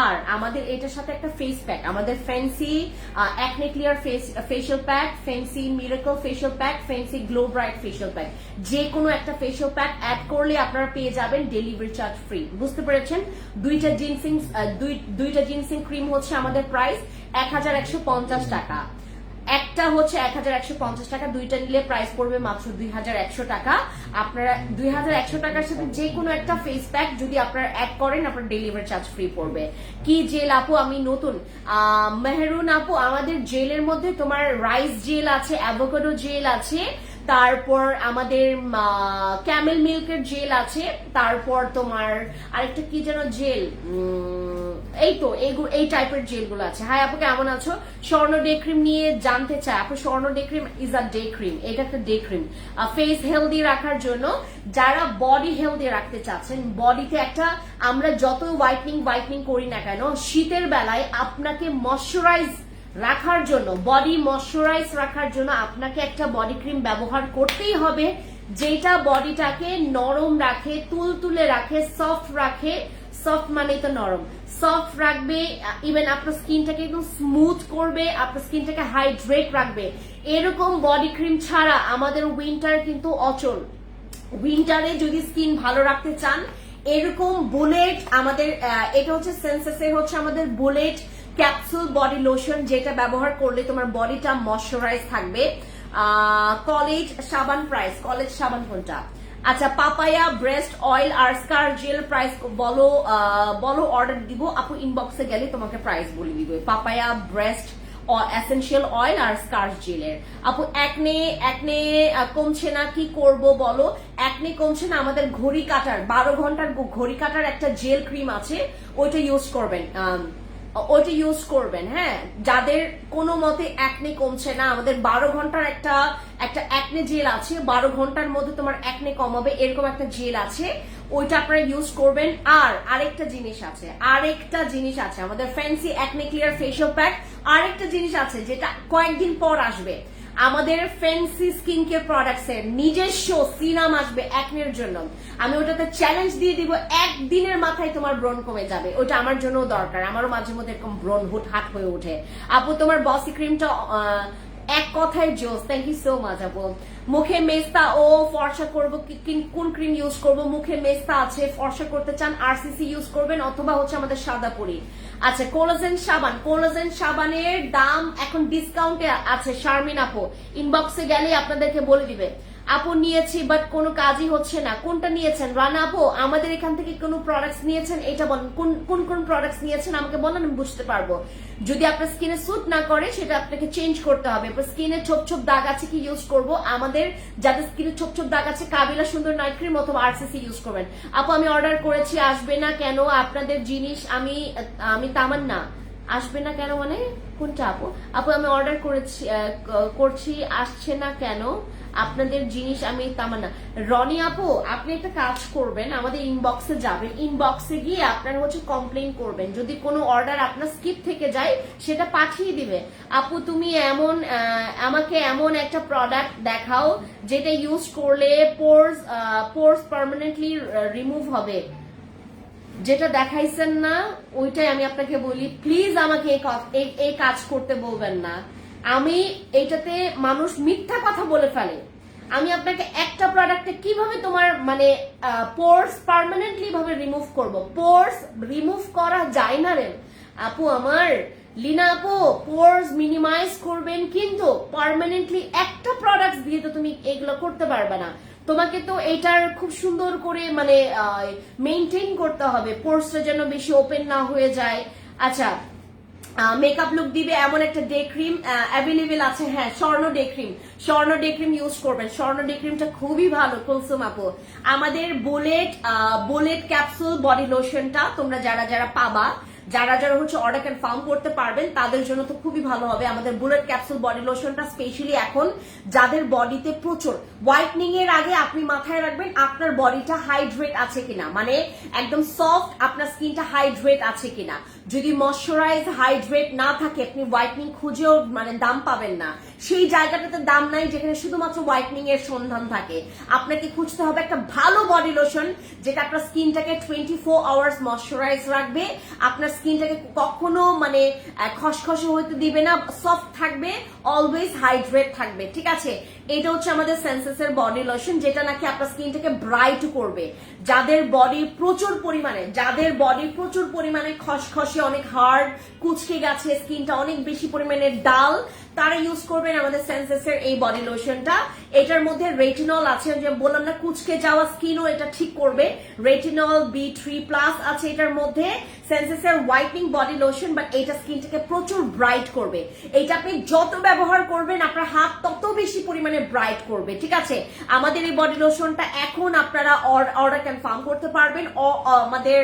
আর আমাদের এটার সাথে একটা ফেস প্যাক, আমাদের fancy acne clear facial pack, fancy miracle facial pack, fancy glow bright facial pack, যে কোনো একটা ফেশিয়াল প্যাক অ্যাড করলে আপনারা পেয়ে যাবেন ডেলিভারি চার্জ ফ্রি। বুঝতে পেরেছেন? দুইটা জিনসিং ক্রিম হচ্ছে আমাদের প্রাইস 1150 টাকা, একটা হচ্ছে 1150 টাকা, দুইটা নিলে প্রাইস পড়বে মাত্র 2100 টাকা। আপনারা 2100 টাকার সাথে যে কোনো একটা ফেস প্যাক যদি আপনারা অ্যাড করেন, আপনার ডেলিভারি চার্জ ফ্রি পড়বে। কি জেল আপু? আমি নতুন মেহরুন আপু, আমাদের জেলের মধ্যে তোমার রাইস জেল আছে, অ্যাভোকাডো জেল আছে, তারপর আমাদের ক্যামেল মিল্কের জেল আছে, তারপর তোমার আরেকটা কি যেন জেল, এই তো এই টাইপের জেলগুলো আছে। হাই আপু, কেমন আছো? স্বর্ণ ডে ক্রিম নিয়ে জানতে চাই আপু। স্বর্ণ day cream is a day cream, এটা একটা ডে ক্রিম ফেস হেলদি রাখার জন্য। যারা বডি হেলদি রাখতে চাচ্ছেন, বডিতে একটা, আমরা যত হোয়াইটনিং করি না কেন, শীতের বেলায় আপনাকে ময়শ্চারাইজ রাখার জন্য, বডি ময়শ্চারাইজ রাখার জন্য আপনাকে একটা বডি ক্রিম ব্যবহার করতেই হবে, যেটা বডিটাকে নরম রাখে, তুলতুলে রাখে, সফট রাখে। সফট মানে তো নরম, সফট রাখবে, ইভেন আপনার স্কিনটাকে একদম স্মুথ করবে, আপনার স্কিনটাকে হাইড্রেট রাখবে। এরকম বডি ক্রিম ছাড়া আমাদের উইন্টার কিন্তু অচল। উইন্টারে যদি স্কিন ভালো রাখতে চান, এরকম বুলেট আমাদের, এটা হচ্ছে সেন্সেসের হচ্ছে আমাদের বুলেট ক্যাপসুল বডি লোশন, যেটা ব্যবহার করলে তোমার বডিটা ময়শ্চারাইজ থাকবে। কলেজ সাবান প্রাইস, কলেজ সাবান কোনটা? আচ্ছা, পাপায়া ব্রেস্ট অয়েল আর স্কার জেল প্রাইস বলো, বলো অর্ডার দিব আপু, ইনবক্সে গেলে তোমাকে প্রাইস বলে দিব। পাপায়া ব্রেস্ট এসেনশিয়াল অয়েল আর স্কার জেলের। আপু একনে কমছে না, কি করব বলো? একনে কমছে না, আমাদের ঘড়ি কাটার 12 ঘন্টার ঘড়ি কাটার একটা জেল ক্রিম আছে, ওইটা ইউজ করবেন, ওইটা ইউজ করবেন। হ্যাঁ, যাদের কোনো মতে একনে কমছে না, আমাদের 12 ঘন্টার একটা একনে জেল আছে, 12 ঘন্টার মধ্যে তোমার একনে কমাবে, এরকম একটা জেল আছে, ওইটা আপনারা ইউজ করবেন। আর আরেকটা জিনিস আছে আমাদের ফ্যান্সি একনে ক্লিয়ার ফেশিয়াল প্যাক। আরেকটা জিনিস আছে যেটা কয়েকদিন পর আসবে, আমাদের ফ্যান্সি স্কিন কেয়ার প্রোডাক্টস এর নিজস্ব সিরাম আসবে একনের জন্য। আমি ওটাতে চ্যালেঞ্জ দিয়ে দিব, একদিনের মাথায় তোমার ব্রণ কমে যাবে। ওটা আমার জন্য দরকার, আমারও মাঝে মধ্যে এরকম ব্রণ হুটহাট হয়ে ওঠে। আপু তোমার বসি ক্রিমটা এক কথায় জোস, থ্যাংক ইউ সো মাচ আপু। মুখে মেস্তা ও ফর্সা করব, কোন ক্রিম ইউজ করব? মুখে মেস্তা আছে, ফর্সা করতে চান আরসিসি ইউজ করবেন, অথবা হচ্ছে আমাদের সাদাপুরি। আচ্ছা, কোলাজেন সাবানের দাম এখন ডিসকাউন্টে আছে শারমিন আপু, ইনবক্সে গেলে আপনাদেরকে বলে দিবে। আপু নিয়েছি বাট কোনো কাজই হচ্ছে না, কোনটা নিয়েছেন? রানা আপু আমাদের এখান থেকে কোনো প্রোডাক্টস নিয়েছেন, এটা বলেন কোন প্রোডাক্টস নিয়েছেন আমাকে বলেন, আমি বুঝতে পারবো। যদি আপনার স্কিনে স্যুট না করে সেটা আপনাকে চেঞ্জ করতে হবে। স্কিনে ছোপ দাগ আছে কি ইউজ করব? আমাদের যাদের স্কিনে ছোপ দাগ আছে কাবিলা সুন্দর নাইট ক্রিম অথবা আরসিসি ইউজ করবেন। আপু আমি অর্ডার করেছি, আসবে না কেন আপনাদের জিনিস? আমি তামান্না, আসবে না কেন মানে কোনটা আপু? আপু আমি অর্ডার করছি আসছে না কেন আপনাদের জিনিস? আমি তামান্না। রনি আপু আপনি একটা কাজ করবেন, আমাদের ইনবক্সে যাবেন, ইনবক্সে গিয়ে আপনারা হচ্ছে কমপ্লেইন করবেন, যদি কোনো অর্ডার আপনার স্কিপ থেকে যায় সেটা পাঠিয়ে দিবে। আপু তুমি আমাকে এমন একটা প্রোডাক্ট দেখাও যেটা ইউজ করলে পোরস পার্মানেন্টলি রিমুভ হবে। যেটা দেখাইছেন না ওইটাই আমি আপনাকে বলি, প্লিজ আমাকে এই কাজ করতে বলবেন না। আমি এটাতে মানুষ মিথ্যা কথা বলে ফেলে। আমি আপনাকে একটা প্রোডাক্টে কিভাবে তোমার মানে পোরস পার্মানেন্টলি ভাবে রিমুভ করব? পোরস রিমুভ করা যায় না রে আপু আমার। লিনা আপু পোরস মিনিমাইজ করবেন, কিন্তু পার্মানেন্টলি একটা প্রোডাক্ট দিয়ে তো তুমি এগুলো করতে পারবে না। তোমাকে তো এটার খুব সুন্দর করে মানে মেইনটেইন করতে হবে, পোরসটা যেন বেশি ওপেন না হয়ে যায়। আচ্ছা, মেকআপ লুক দিবে এমন একটা ডে ক্রিম অ্যাভেলেবেল আছে। হ্যাঁ, স্বর্ণ ডে ক্রিম ইউজ করবেন। স্বর্ণ ডে ক্রিমটা খুবই ভালো কুলসুম আপু। আমাদের বুলেট ক্যাপসুল বডি লোশনটা তোমরা যারা পাবা, যারা হচ্ছে অর্ডার কনফার্ম করতে পারবেন তাদের জন্য তো খুবই ভালো হবে। আমাদের বুলেট ক্যাপসুল বডি লোশনটা স্পেশালি এখন যাদের বডিতে প্রচুর হোয়াইটনিং এর আগে আপনি মাথায় রাখবেন আপনার বডিটা হাইড্রেট আছে কিনা, মানে একদম সফট, আপনার স্কিনটা হাইড্রেট আছে কিনা। যদি ময়শ্চারাইজ হাইড্রেট না থাকে আপনি হোয়াইটনিং খুঁজেও মানে দাম পাবেন না। সেই জায়গাটাতে দাম নাই যেখানে শুধুমাত্র হোয়াইটনিং এর সন্ধান থাকে। আপনাকে খুঁজতে হবে একটা ভালো বডি লোশন যেটা আপনার স্কিনটাকে 24 আওয়ার্স ময়শ্চারাইজ রাখবে, আপনার স্কিনটাকে কখনো মানে খসখসে হতে দিবে না, সফট থাকবে, অলওয়েজ হাইড্রেট থাকবে। ঠিক আছে, এটা হচ্ছে আমাদের সেন্সেস এর বডি লোশন, যেটা নাকি আপনার স্কিনটাকে ব্রাইট করবে। যাদের বডি প্রচুর পরিমাণে খসখসে, অনেক হার্ড, কুচকে গেছে, স্কিনটা অনেক বেশি পরিমাণে ডাল, তারা ইউজ করবেন আমাদের সেন্সেস এর এই বডি লোশনটা। এটার মধ্যে রেটিনল আছে, যে বললাম না কুচকে যাওয়া স্কিনও এটা ঠিক করবে। রেটিনল B3+ আছে এটার মধ্যে। সেন্সেস এর হোয়াইটনিং বডি লোশন, বাট এটা স্কিনটাকে প্রচুর ব্রাইট করবে। এটা আপনি যত ব্যবহার করবেন আপনার হাত তত বেশি পরিমাণে ব্রাইট করবে। ঠিক আছে, আমাদের এই বডি লোশনটা এখন আপনারা অর্ডার কনফার্ম করতে পারবেন, আমাদের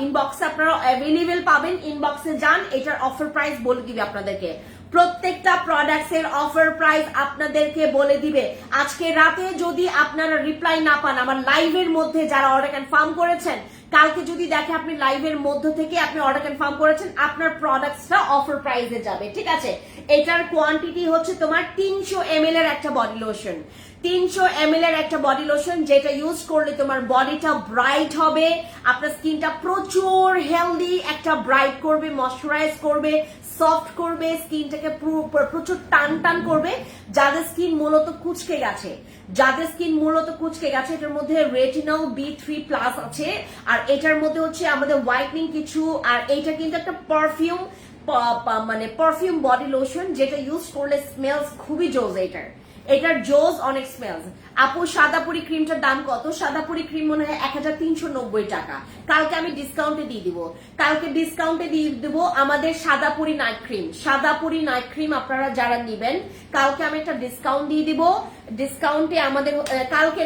ইনবক্সে আপনারা অ্যাভেলেবেল পাবেন। ইনবক্সে যান, এটার অফার প্রাইস বলে দিবে আপনাদেরকে। প্রত্যেকটা প্রোডাক্টস এর অফার প্রাইস আপনাদেরকে বলে দিবে। আজকে রাতে যদি আপনারা রিপ্লাই না পান আমার লাইভের মধ্যে, যারা অর্ডার কনফার্ম করেছেন, কালকে যদি দেখে আপনি লাইভের মধ্য থেকে আপনি অর্ডার কনফার্ম করেছেন, আপনার প্রোডাক্টসটা অফার প্রাইসে যাবে। ঠিক আছে, এটার কোয়ান্টিটি হচ্ছে তোমার 300 ml এর একটা বডি লোশন। 300 ml এর একটা বডি লোশন, যেটা ইউজ করলে তোমার বডিটা ব্রাইট হবে, আপনার স্কিনটা প্রচুর হেলদি একটা ব্রাইট করবে, ময়শ্চারাইজ করবে, সফট করবে, স্কিনটাকে প্রচুর টান করবে। যাদের স্কিন মূলত কুচকে গেছে, এটার মধ্যে রেটিনল B3+ আছে, আর এটার মধ্যে হচ্ছে আমাদের হোয়াইটনিং কিছু, আর এইটা কিন্তু একটা পারফিউম মানে পারফিউম বডি লোশন, যেটা ইউজ করলে স্মেলস খুবই জোজ। এটার জোজ অনেক স্মেলস। আপু সাদাপুরি ক্রিমটার দাম কত? সাদাপুরি ক্রিম মনে হয় 1390 টাকা। কালকে আমি ডিসকাউন্টে দিয়ে দিব, আমাদের সাদাপুরি নাইট ক্রিম আপনারা যারা নিবেন, কালকে আমি একটা ডিসকাউন্ট দিয়ে দিব। ডিসকাউন্টে আমাদের কালকে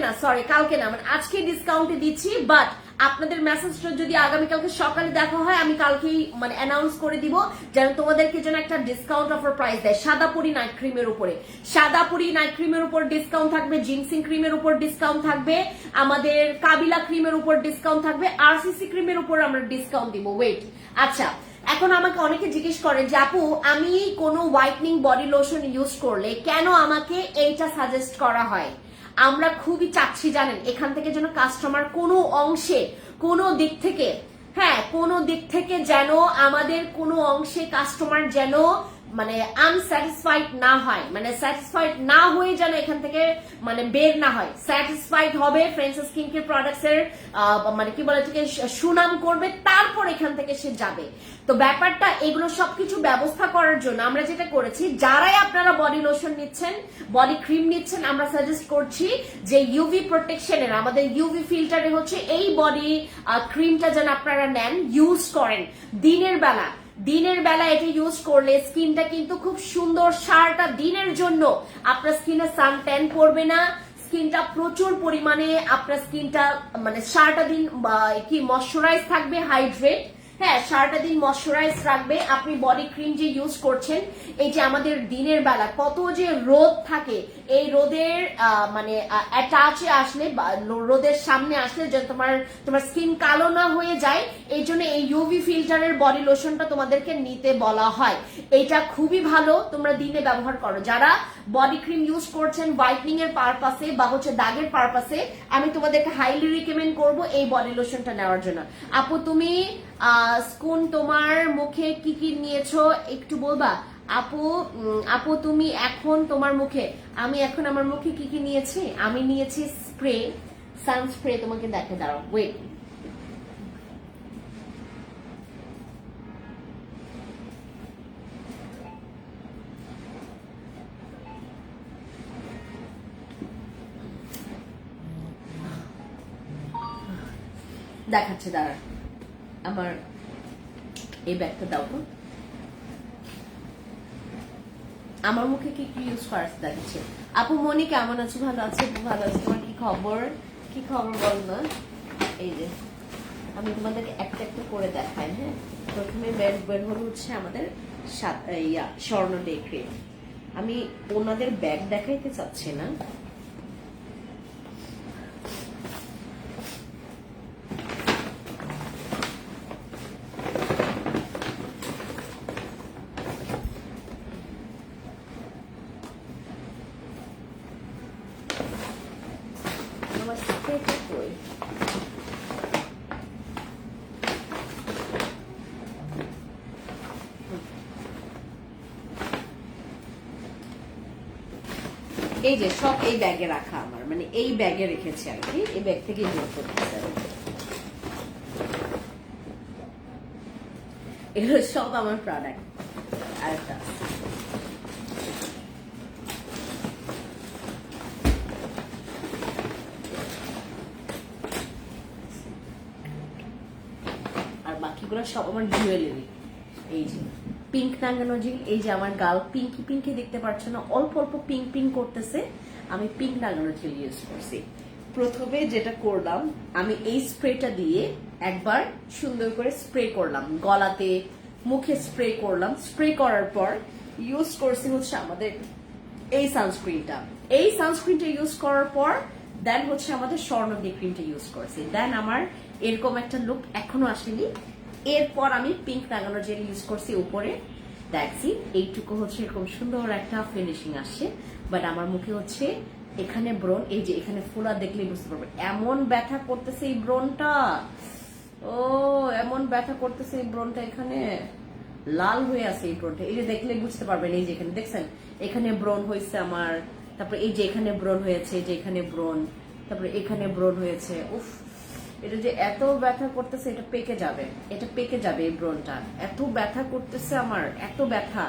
না মানে আজকে ডিসকাউন্টে দিচ্ছি, বাট আপনাদের মেসেজটা যদি আগামীকালকে সকালে দেখা হয়, আমি কালকেই মানে অ্যানাউন্স করে দিব, যেন তোমাদেরকে যেন একটা ডিসকাউন্ট অফার প্রাইস দেয় সাদাপুরি নাইট ক্রিমের উপরে। সাদাপুরি নাইট ক্রিমের উপর ডিসকাউন্ট থাকবে, জিনসিং ক্রিমের উপর ডিসকাউন্ট থাকবে, আমাদের কাবিলা ক্রিমের উপর ডিসকাউন্ট থাকবে, আরসিসি ক্রিমের উপর আমরা ডিসকাউন্ট দিব। ওয়েট, আচ্ছা এখন আমাকে অনেকে জিজ্ঞেস করেন যে আপু আমি কোনো হোয়াইটনিং বডি লোশন ইউজ করলে কেন আমাকে এইটা সাজেস্ট করা হয়? আমরা খুবই চাচ্ছি জানেন এখান থেকে যেন কাস্টমার কোনো অংশে কোনো দিক থেকে যেন আমাদের কোনো অংশে কাস্টমার যেন মানে আনস্যাটিসফাইড না হয়, মানে স্যাটিসফাইড না হয়ে যেন এখান থেকে মানে বের না হয়। স্যাটিসফাইড হবে, ফ্রেন্ডস স্কিন কেয়ার প্রোডাক্টস এর মানে কি বলে থেকে সুনাম করবে, তারপর এখান থেকে সে যাবে। তো ব্যাপারটা এগুলো সবকিছু ব্যবস্থা করার জন্য আমরা যেটা করেছি, যারাই আপনারা বডি লোশন নিচ্ছেন, বডি ক্রিম নিচ্ছেন, আমরা সাজেস্ট করছি যে ইউভি প্রোটেকশনের আমাদের ইউভি ফিল্টারে হচ্ছে এই বডি ক্রিমটা যেন আপনারা নেন, ইউজ করেন দিনের বেলা এটা ইউজ করলে স্কিনটা কিন্তু খুব সুন্দর সারাটা দিনের জন্য আপনার স্কিনে সান ট্যান পড়বে না, স্কিনটা প্রচুর পরিমাণে আপনার স্কিনটা মানে সারাটা দিন কি ময়শ্চারাইজ থাকবে, হাইড্রেট, হ্যাঁ সারাটা দিন ময়শ্চারাইজ রাখবে। আপনি বডি ক্রিম যে ইউজ করছেন, এই যে আমাদের দিনের বেলা কত যে রোদ থাকে, এই রোদের মানে অ্যাটাচে আসলে রোদের সামনে আসলে যেন তোমার স্কিন কালো না হয়ে যায়, এই জন্য এই ইউভি ফিল্টারের বডি লোশনটা তোমাদেরকে নিতে বলা হয়। এটা খুবই ভালো, তোমরা দিনে ব্যবহার করো। যারা বডি ক্রিম ইউজ করছেন হোয়াইটনিং এর পারপাসে বা হচ্ছে দাগের পারপাসে, আমি তোমাদেরকে হাইলি রিকমেন্ড করব এই বডি লোশনটা নেওয়ার জন্য। আপু তুমি স্কুন তোমার মুখে কি কি নিয়েছো একটু বলবা? আপু তুমি এখন তোমার মুখে, আমি এখন আমার মুখে কি কি নিয়েছি? আমি নিয়েছি স্প্রে, সানস্প্রে, তোমাকে দেখে দাঁড়াও, ওয়েট। দেখাচ্ছে দাঁড়া, আমার এই ব্যাগটা দাও তো, আমার মুখে কি কি ইউজ করা দেখাচ্ছে। আপু মনি কেমন আছো? ভালো আছে, ভালো আছে। তোমার কি খবর বল না। এই যে আমি তোমাদেরকে একটা একটা করে দেখাই। হ্যাঁ, প্রথমে বের হলো হচ্ছে আমাদের স্বর্ণ ডে ক্রিম। আমি ওনাদের ব্যাগ দেখাইতে চাচ্ছি না, এই যে সব এই ব্যাগে রাখা, আমার মানে এই ব্যাগে রেখেছি আর কি, এই ব্যাগ থেকে বের করতেছি। এগুলো সব আমার প্রোডাক্ট। আরেকটা আর বাকিগুলো সব আমার জুয়েলারি। এই যে পিঙ্ক টাঙ্গানো জিল, এই যে আমার গাল পিঙ্কি দেখতে পাচ্ছ না, অল্প অল্প পিঙ্ক করতেছে, আমি পিঙ্ক টাঙ্গানো জিল ইউজ করছি। প্রথমে যেটা করলাম, আমি এই স্প্রেটা দিয়ে একবার সুন্দর করে স্প্রে করলাম, গলাতে মুখে স্প্রে করলাম। স্প্রে করার পর ইউজ করছি হচ্ছে আমাদের এই সানস্ক্রিনটা ইউজ করার পর দেন হচ্ছে আমাদের স্বর্ণ ডে ক্রিমটা ইউজ করছি। দেন আমার এরকম একটা লুক এখনো আসেনি। এরপর আমি পিঙ্ক টাঙানো জেল ইউজ করছি উপরে, দেখছি এইটুকু হচ্ছে এরকম সুন্দর একটা ফিনিশিং আসছে। বাট আমার মুখে হচ্ছে এখানে ব্রণ, এই যে এখানে ফোলা দেখলেই বুঝতে পারবে এমন ব্যথা করতেছে এই ব্রণটা, এমন ব্যথা করতেছে এই ব্রণটা, এখানে লাল হয়ে আছে এই ব্রণটা, এই যে দেখলে বুঝতে পারবেন। এই যে এখানে দেখছেন, এখানে ব্রণ হয়েছে আমার, তারপরে এই যে এখানে ব্রণ হয়েছে, এই যে এখানে ব্রণ, তারপরে এখানে ব্রণ হয়েছে। উফ, এটা যে এত ব্যথা করতেছে, এটা পেকে যাবে, এটা পেকে যাবে এই ব্রণটা। এত ব্যথা করতেছে আমার, এত ব্যথা।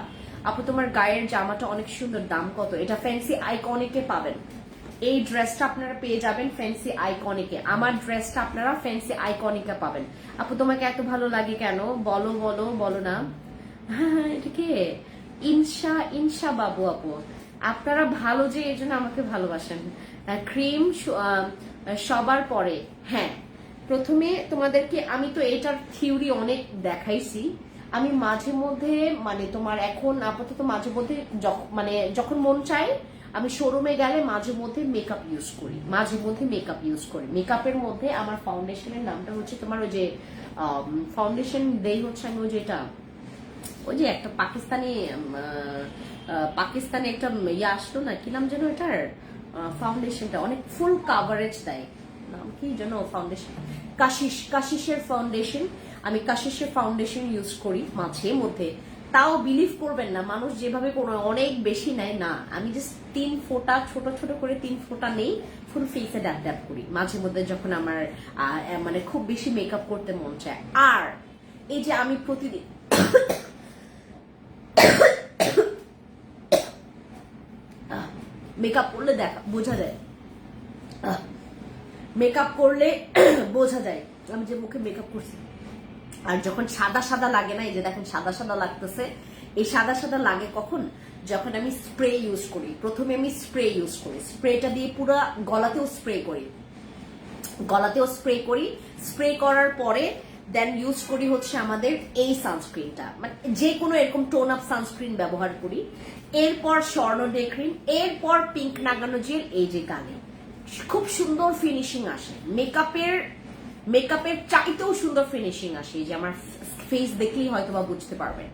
আপু তোমার গায়ের জামাটা অনেক সুন্দর, দাম কত? এটা ফ্যান্সি আইকনিকে পাবেন। এই ড্রেসটা আপনারা পেয়ে যাবেন ফ্যান্সি আইকনিকে। আমার ড্রেসটা আপনারা ফ্যান্সি আইকনিকে পাবেন। আপু তোমাকে এত ভালো লাগে কেন? বলো বলো, বলো না। হ্যাঁ, এটা কে? ইনশা, ইনশা বাবু আপু। আপনারা ভালো যে এই জন্য আমাকে ভালোবাসেন। ক্রিম সবার পরে, হ্যাঁ প্রথমে তোমাদেরকে আমি তো এটার থিওরি অনেক দেখাইছি। আমি মাঝে মধ্যে মানে তোমার এখন আপাতত মাঝে মধ্যে মানে যখন মন চায় আমি শোরুমে গেলে মাঝে মধ্যে মেকআপ ইউজ করি, মাঝে মধ্যে মেকআপ ইউজ করি। মেকআপের মধ্যে আমার ফাউন্ডেশনের নামটা হচ্ছে তোমার ওই যে ফাউন্ডেশন দেই হচ্ছে আমি ওই যেটা ওই যে একটা পাকিস্তানি একটা ইয়ে আসলো না, কি নাম যেন এটার ফাউন্ডেশনটা অনেক ফুল কাভারেজ দেয়, নাম কি যেন ফাউন্ডেশন, কাশিসের ফাউন্ডেশন। আমি কাশিসের ফাউন্ডেশন ইউজ করি মাঝে মধ্যে। তাও বিলিভ করবেন না, মানুষ যেভাবে কোনো অনেক বেশি নেয় না, আমি জাস্ট 3 ফোঁটা ছোট ছোট করে 3 ফোঁটা নেই, ফুল ফেসে ড্যাপ ড্যাপ করি মাঝে মধ্যে যখন আমার মানে খুব বেশি মেকআপ করতে মন চায়। আর এই যে আমি প্রতিদিন মেকআপ করলে বোঝা যায়, মেকআপ করলে বোঝা যায় আমি যে মুখে মেকআপ করছি। আর যখন সাদা সাদা লাগে না, এই যে দেখেন সাদা সাদা লাগতেছে, এই সাদা সাদা লাগে কখন? যখন আমি স্প্রে ইউজ করি। প্রথমে আমি স্প্রে ইউজ করি, স্প্রেটা দিয়ে পুরো গলাতেও স্প্রে করি, গলাতেও স্প্রে করি। স্প্রে করার পরে দেন ইউজ করি হচ্ছে আমাদের এই সানস্ক্রিনটা, মানে যে কোনো এরকম টোন আপ সানস্ক্রিন ব্যবহার করি। এরপর স্বর্ণ ডে ক্রিম, এরপর পিঙ্ক নাগানো জেল। এই যে গালে খুব সুন্দর ফিনিশিং আসে, মেকআপের চাইতেও সুন্দর ফিনিশিং আসে। এই যে আমার ফেস দেখলেই হয়তো বা বুঝতে পারবেন,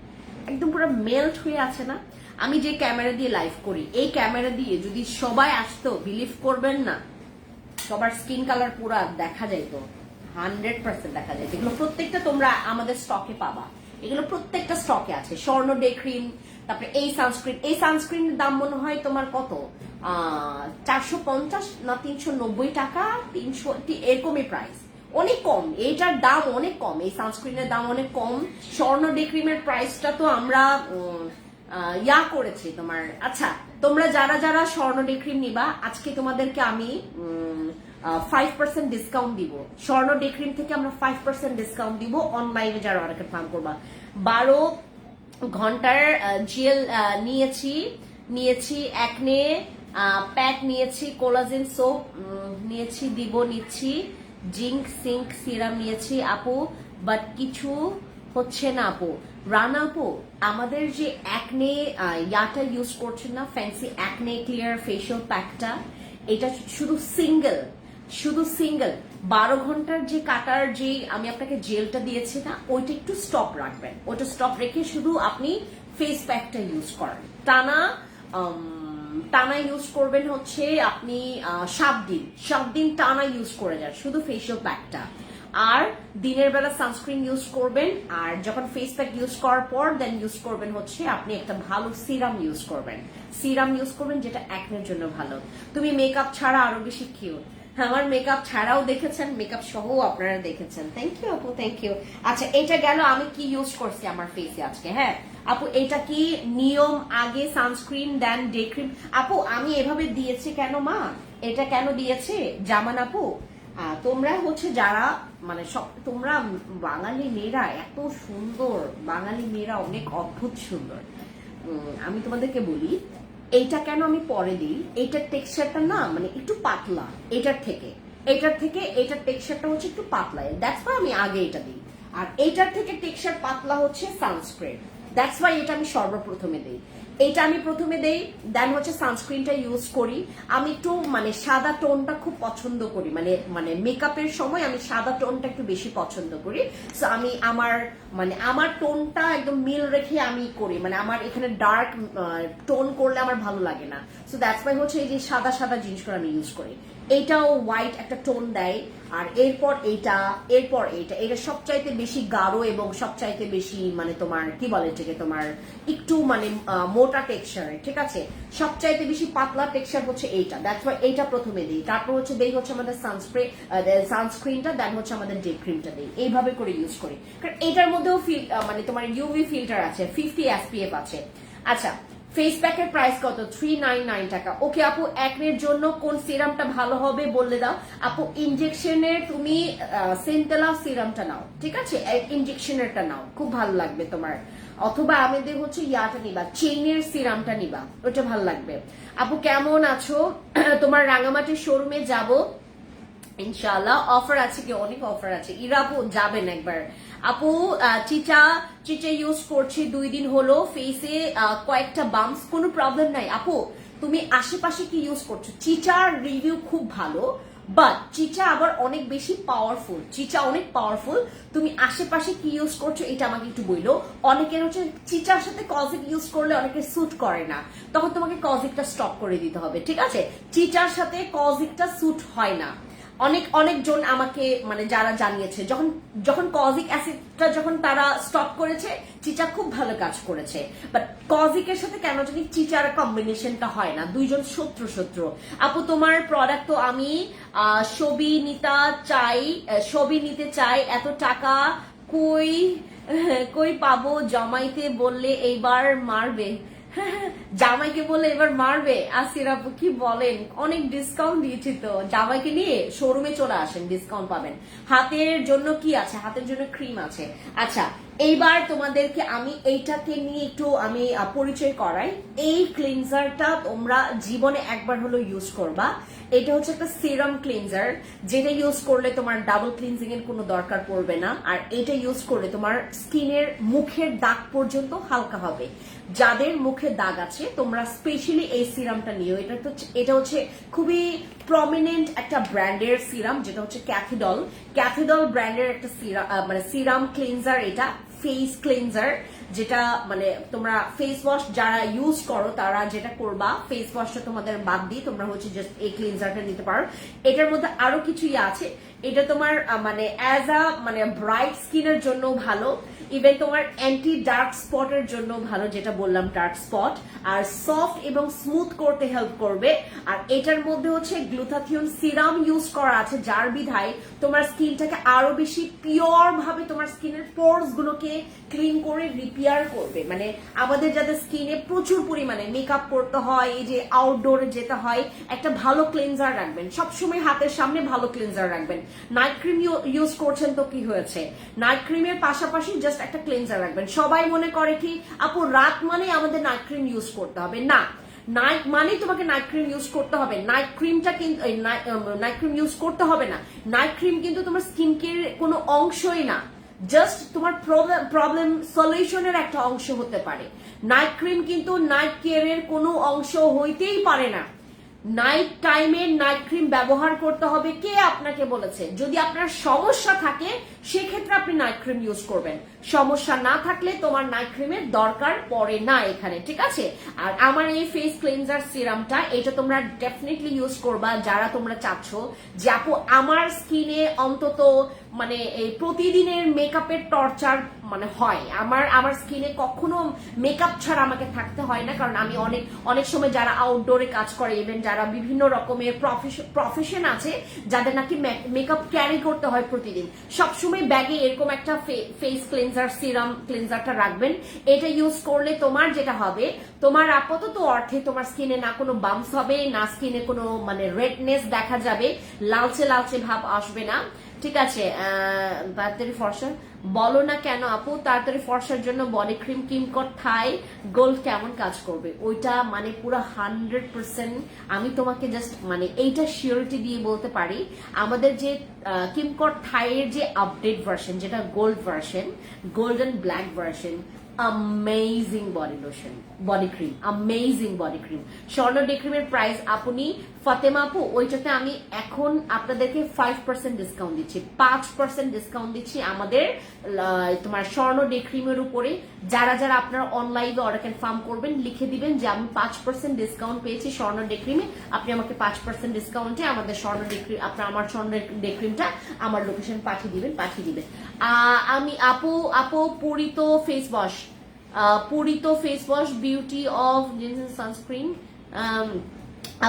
একদম পুরো মেল্ট হয়ে আছে না। আমি যে ক্যামেরা দিয়ে লাইভ করি, এই ক্যামেরা দিয়ে যদি সবাই আসতো বিলিভ করবেন না, সবার স্কিন কালার পুরো দেখা যায়, তো 100% দেখা যায়। যেগুলো প্রত্যেকটা তোমরা আমাদের স্টকে পাবা, এগুলো প্রত্যেকটা স্টকে আছে। স্বর্ণ ডে ক্রিম, তারপরে এই সানস্ক্রিনের দাম মনে হয় তোমার কত 450 না 390 টাকা, 300 এরকমই প্রাইস, অনেক কম। এইটার দাম অনেক কম, এই সানস্ক্রিনের দাম অনেক কম। স্বর্ণ ডে ক্রিমের প্রাইসটা তো আমরা ইয়া করেছি তোমার। আচ্ছা, তোমরা যারা যারা স্বর্ণ ডে ক্রিম নিবা, আজকে তোমাদেরকে আমি 5% ডিসকাউন্ট দিব। স্বর্ণ ডে ক্রিম থেকে আমরা 5% ডিসকাউন্ট দিব অনলাইনে যারা অর্ডার ফার্ম করবা। 12 ঘন্টার জেল নিয়েছি একনে প্যাক নিয়েছি, কোলাজেন সোপ নিচ্ছি, জিঙ্ক সিঙ্ক সিরাম নিয়েছি আপু, বাট কিছু হচ্ছে না আপু। রানা আপু, আমাদের যে অ্যাকনে ইয়াটা ইউজ করছেন না, ফ্যান্সি অ্যাকনে ক্লিয়ার ফেশিয়াল প্যাকটা, এটা শুধু সিঙ্গেল 12 ঘন্টার যে কাটার যে আমি আপনাকে জেলটা দিয়েছি না, ওইটা একটু স্টপ রাখবেন। ওইটা স্টপ রেখে শুধু আপনি ফেস প্যাকটা ইউজ করেন। টানা ইউজ করবেন হচ্ছে আপনি 7 দিন টানা ইউজ করে যান শুধু ফেশিয়াল প্যাকটা। আর দিনের বেলা সানস্ক্রিন ইউজ করবেন, আর যখন ফেস প্যাক ইউজ করার পর দেন ইউজ করবেন হচ্ছে আপনি একটা ভালো সিরাম ইউজ করবেন, যেটা অ্যাকনের জন্য ভালো। তুমি মেকআপ ছাড়া আরো বেশি কিউট। আমার মেকআপ ছাড়াও দেখেছেন, মেকআপ সহ আপনারা দেখেছেন। থ্যাংক ইউ আপু, থ্যাংক ইউ। আচ্ছা, এটা গেল আমি কি ইউজ করছি আমার ফেসে আজকে। হ্যাঁ আপু, এটা কি নিয়ম, আগে সানস্ক্রিন দেন ডে ক্রিম? আপু আমি এভাবে দিয়েছি কেন মা, এটা কেন দিয়েছে জামান আপু, তোমরা হচ্ছে যারা মানে সব তোমরা বাঙালি মেয়েরা এত সুন্দর, বাঙালি মেয়েরা অনেক অদ্ভুত সুন্দর। আমি তোমাদেরকে বলি এইটা কেন আমি পরে দিই। এইটার টেক্সচারটা না মানে একটু পাতলা, এটার থেকে এটার টেক্সচারটা হচ্ছে একটু পাতলা, দ্যাটস ওয়াই আমি আগে এটা দিই। আর এইটার থেকে টেক্সচার পাতলা হচ্ছে সানস্ক্রিন, দ্যাটস ওয়াই এটা আমি সর্বপ্রথমে দিই। এটা আমি প্রথমে দেই, দেন হচ্ছে সানস্ক্রিনটা ইউজ করি। আমি একটু মানে সাদা টোনটা খুব পছন্দ করি, মানে মেকআপের সময় আমি সাদা টোনটা একটু বেশি পছন্দ করি। সো আমি আমার টোনটা একদম মিল রেখে আমি করি, মানে আমার এখানে ডার্ক টোন করলে আমার ভালো লাগে না। সো দ্যাটস ওয়াই হচ্ছে এই যে সাদা জিনিসগুলো আমি ইউজ করি। এটাও হোয়াইট একটা টোন দেয়, আর এরপর এটা সবচাইতে বেশি গাঢ় এবং সবচাইতে বেশি মানে তোমার কি বলে এটাকে, তোমার একটু মানে মোটা টেক্সচার, ঠিক আছে। সবচাইতে বেশি পাতলা টেক্সচার হচ্ছে এইটা, দ্যাটস ওয়াই এইটা প্রথমে দিই, তারপর হচ্ছে দেই হচ্ছে আমাদের সানস্ক্রিনটা, দেন হচ্ছে আমাদের ডে ক্রিমটা দিই, এইভাবে করে ইউজ করি। কারণ এটার মধ্যেও মানে তোমার ইউভি ফিল্টার আছে, 50 SPF আছে। আচ্ছা, ফেস প্যাকের প্রাইস কত? 399 টাকা। ওকে আপু, একনের জন্য কোন সিরামটা ভালো হবে বললে দাও। আপু ইনজেকশনের তুমি সেন্টেলা সিরামটা নাও, ঠিক আছে, ইনজেকশনেরটা নাও, খুব ভালো লাগবে তোমার। অথবা আমাদের হচ্ছে ইয়াটা নিবা, চেইনের সিরামটা নিবা, ওটা ভালো লাগবে। আপু কেমন আছো? তোমার রাঙামাটির শোরুমে যাব ইনশাআল্লাহ, অফার আছে কি? অনেক অফার আছে। ইরা আপু যাবেন একবার। আপু চিচা ইউজ করছি 2 দিন হলো, ফেসে কয়েকটা বাম্পস, কোনো প্রবলেম নাই। আপু তুমি আশেপাশে কি ইউজ করছো? চিচার রিভিউ খুব ভালো, বাট চিচা আবার অনেক বেশি পাওয়ারফুল, চিচা অনেক পাওয়ারফুল। তুমি আশেপাশে কি ইউজ করছো এটা আমাকে একটু বললো। অনেকের হচ্ছে চিচার সাথে কজিক ইউজ করলে অনেকের স্যুট করে না, তখন তোমাকে কজিকটা স্টপ করে দিতে হবে, ঠিক আছে। চিচার সাথে কজিকটা স্যুট হয় না। অনেক জন আমাকে মানে যারা জানিয়েছে, যখন কজিক অ্যাসিডটা যখন তারা স্টপ করেছে, চিচা খুব ভালো কাজ করেছে। বাট কজিকের সাথে কেন জানি চিচার কম্বিনেশনটা হয় না, দুইজন শত্রু। আপু তোমার প্রোডাক্ট তো আমি ছবি নিতে চাই, এত টাকা কই পাবো? জমাইতে বললে এইবার মারবে। জামাইকে বলে এবার মারবে? আসির আপু কি বলেন, অনেক ডিসকাউন্ট দিয়েছি তো, জামাইকে নিয়ে শোরুমে চলে আসেন, ডিসকাউন্ট পাবেন। হাতের জন্য কি আছে? হাতের জন্য ক্রিম আছে। আচ্ছা, এইবার তোমাদেরকে আমি এইটাকে নিয়ে একটু আমি পরিচয় করাই। এই ক্লিনজারটা তোমরা জীবনে একবার হলো ইউজ করবা। এটা হচ্ছে একটা সিরাম ক্লিনজার, যেটা ইউজ করলে তোমার ডাবল ক্লিনজিং এর কোনো দরকার পড়বে না। আর এটা ইউজ করলে তোমার স্কিনের মুখের দাগ পর্যন্ত হালকা হবে। যাদের মুখে দাগ আছে তোমরা স্পেশালি এই সিরামটা নিও। এটা হচ্ছে খুবই প্রমিনেন্ট একটা ব্র্যান্ডের সিরাম, যেটা হচ্ছে ক্যাথিডল ব্র্যান্ডের একটা মানে সিরাম ক্লিনজার। এটা ফেস ক্লিনজার, যেটা মানে তোমরা ফেস ওয়াশ যারা ইউজ করো তারা যেটা করবা, ফেস ওয়াশটা তোমাদের বাদ দিয়ে তোমরা হচ্ছে জাস্ট এই ক্লিনজারটা নিতে পারো। এটার মধ্যে আরো কিছু আছে। এটা তোমার মানে অ্যাজ আ মানে ব্রাইট স্কিনের জন্য ভালো, ইভেন তোমার অ্যান্টি ডার্ক স্পটের জন্য ভালো, যেটা বললাম ডার্ক স্পট, আর সফট এবং স্মুথ করতে হেল্প করবে। আর এটার মধ্যে হচ্ছে গ্লুটাথিয়ন সিরাম ইউজ করা আছে, যার বিধায় তোমার স্কিনটাকে আরো বেশি পিওর ভাবে তোমার স্কিনের পোরস গুলোকে ক্লিন করে রিপেয়ার করবে। মানে আমাদের যাদের স্কিনে প্রচুর পরিমাণে মেকআপ করতে হয়, এই যে আউটডোরে যেতে হয়, একটা ভালো ক্লিনজার রাখবেন সবসময়, হাতের সামনে ভালো ক্লিনজার রাখবেন। নাইট ক্রিম ইউজ করছেন তো কি হয়েছে, নাইট ক্রিমের পাশাপাশি জাস্ট একটা ক্লিনজার রাখবেন। সবাই মনে করে কি আপু রাত মানে আমাদের নাইট ক্রিম ইউজ করতে হবে, না, নাইট মানে তোমাকে নাইট ক্রিম ইউজ করতে হবে। নাইট ক্রিমটা কিন্তু নাইট ক্রিম ইউজ করতে হবে না। নাইট ক্রিম কিন্তু তোমার স্কিন কেয়ারের কোনো অংশই না, জাস্ট তোমার প্রবলেম সলিউশনের একটা অংশ হতে পারে। নাইট ক্রিম কিন্তু নাইট কেয়ারের কোনো অংশ হইতেই পারে না। নাইট টাইমে নাইট ক্রিম ব্যবহার করতে হবে, কে আপনাকে বলেছে? যদি আপনার সমস্যা থাকে সেক্ষেত্রে আপনি নাইট ক্রিম ইউজ করবেন, সমস্যা না থাকলে তোমার নাইট ক্রিমের দরকার পড়ে না এখানে, ঠিক আছে। আর আমার এই ফেস ক্লিনজার সিরামটা, এটা তোমরা ডেফিনেটলি ইউজ করবা যারা তোমরা চাচ্ছ যে আপু আমার স্কিনে অন্তত মানে এই প্রতিদিনের মেকআপের টর্চার মানে হয়, আমার স্কিনে কখনো মেকআপ ছাড়া আমাকে থাকতে হয় না। কারণ আমি অনেক সময় যারা আউটডোরে কাজ করে, ইভেন যারা বিভিন্ন রকমের প্রফেশন আছে যাদের নাকি মেকআপ ক্যারি করতে হয় প্রতিদিন, সবসময় ব্যাগে এরকম একটা ফেস ক্লিনজার সিরাম ক্লিনজারটা রাখবেন। এটা ইউজ করলে তোমার যেটা হবে, তোমার আপাতত অর্থে তোমার স্কিনে না কোনো বাম্পস হবে, না স্কিনে কোনো মানে রেডনেস দেখা যাবে, লালচে ভাব আসবে না, ঠিক আছে। তাড়াতাড়ি ফর্সা বলো না কেন আপু? তাড়াতাড়ি ফর্সার জন্য বডি ক্রিম কিমকট থাই গোল্ড কেমন কাজ করবে? ওইটা মানে পুরো 100% আমি তোমাকে জাস্ট মানে এইটা সিওরিটি দিয়ে বলতে পারি, আমাদের যে কিমকট থাইয়ের যে আপডেট ভার্সন, যেটা gold version, golden black version, amazing body lotion, body cream, amazing body cream. স্বর্ণ ডে ক্রিমের প্রাইস আপনি ফাতেমা আপু ওইটাতে আমি এখন আপনাদেরকে 5% ডিসকাউন্ট দিচ্ছি, 5% ডিসকাউন্ট দিচ্ছি আমাদের তোমার স্বর্ণ ডে ক্রিমের উপরে। যারা যারা আপনারা অনলাইনে অর্ডার কনফার্ম করবেন লিখে দিবেন যে আমি 5% ডিসকাউন্ট পেয়েছি স্বর্ণ ডে ক্রিমে, আপনি আমাকে 5% ডিসকাউন্টে আমাদের স্বর্ণ ডে ক্রিম, আপনার আমার স্বর্ণ ডে ক্রিমটা আমার লোকেশন পাঠিয়ে দিবেন। আমি আপু Purito face wash, Purito face wash beauty of sunscreen.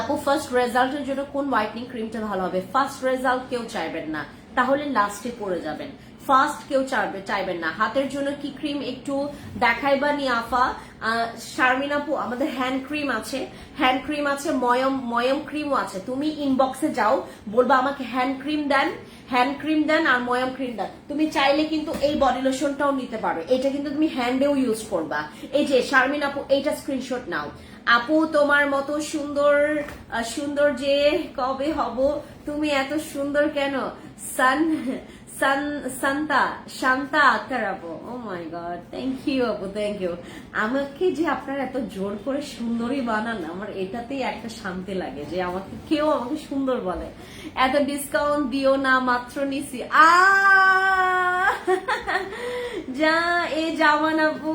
আপু ফার্স্ট রেজাল্টের জন্য কোন হোয়াইটনিং ক্রিমটা ভালো হবে? ফার্স্ট রেজাল্ট কেউ চাইবেন না, তাহলে লাস্টে পড়ে যাবেন। ফার্স্ট কেউ চাইবেন না। হাতের জন্য কি ক্রিম একটু দেখাইবা নি আফা? শারমিন আপু আমাদের হ্যান্ড ক্রিম আছে, ময়ম ক্রিমও আছে। তুমি ইনবক্সে যাও, বলবা আমাকে হ্যান্ড ক্রিম দেন আর ময়ম ক্রিম দেন। তুমি চাইলে কিন্তু এই বডি লোশনটাও নিতে পারো, এটা কিন্তু তুমি হ্যান্ডেও ইউজ করবা। এই যে শারমিন আপু এইটা স্ক্রিনশট নাও। আপু তোমার মতো সুন্দর যে কবে হব? তুমি এত সুন্দর কেন? শান্তা আক্তার আপু, ও মাই গড, থ্যাংক ইউ আপু, থ্যাংক ইউ। আমাকে যে আপনারা এত জোর করে সুন্দরী বানান, আমার এটাতেই একটা শান্তি লাগে যে কেউ আমাকে সুন্দর বলে। এত ডিসকাউন্ট দিও না, মাত্র নিছি। যা এ জামান আপু,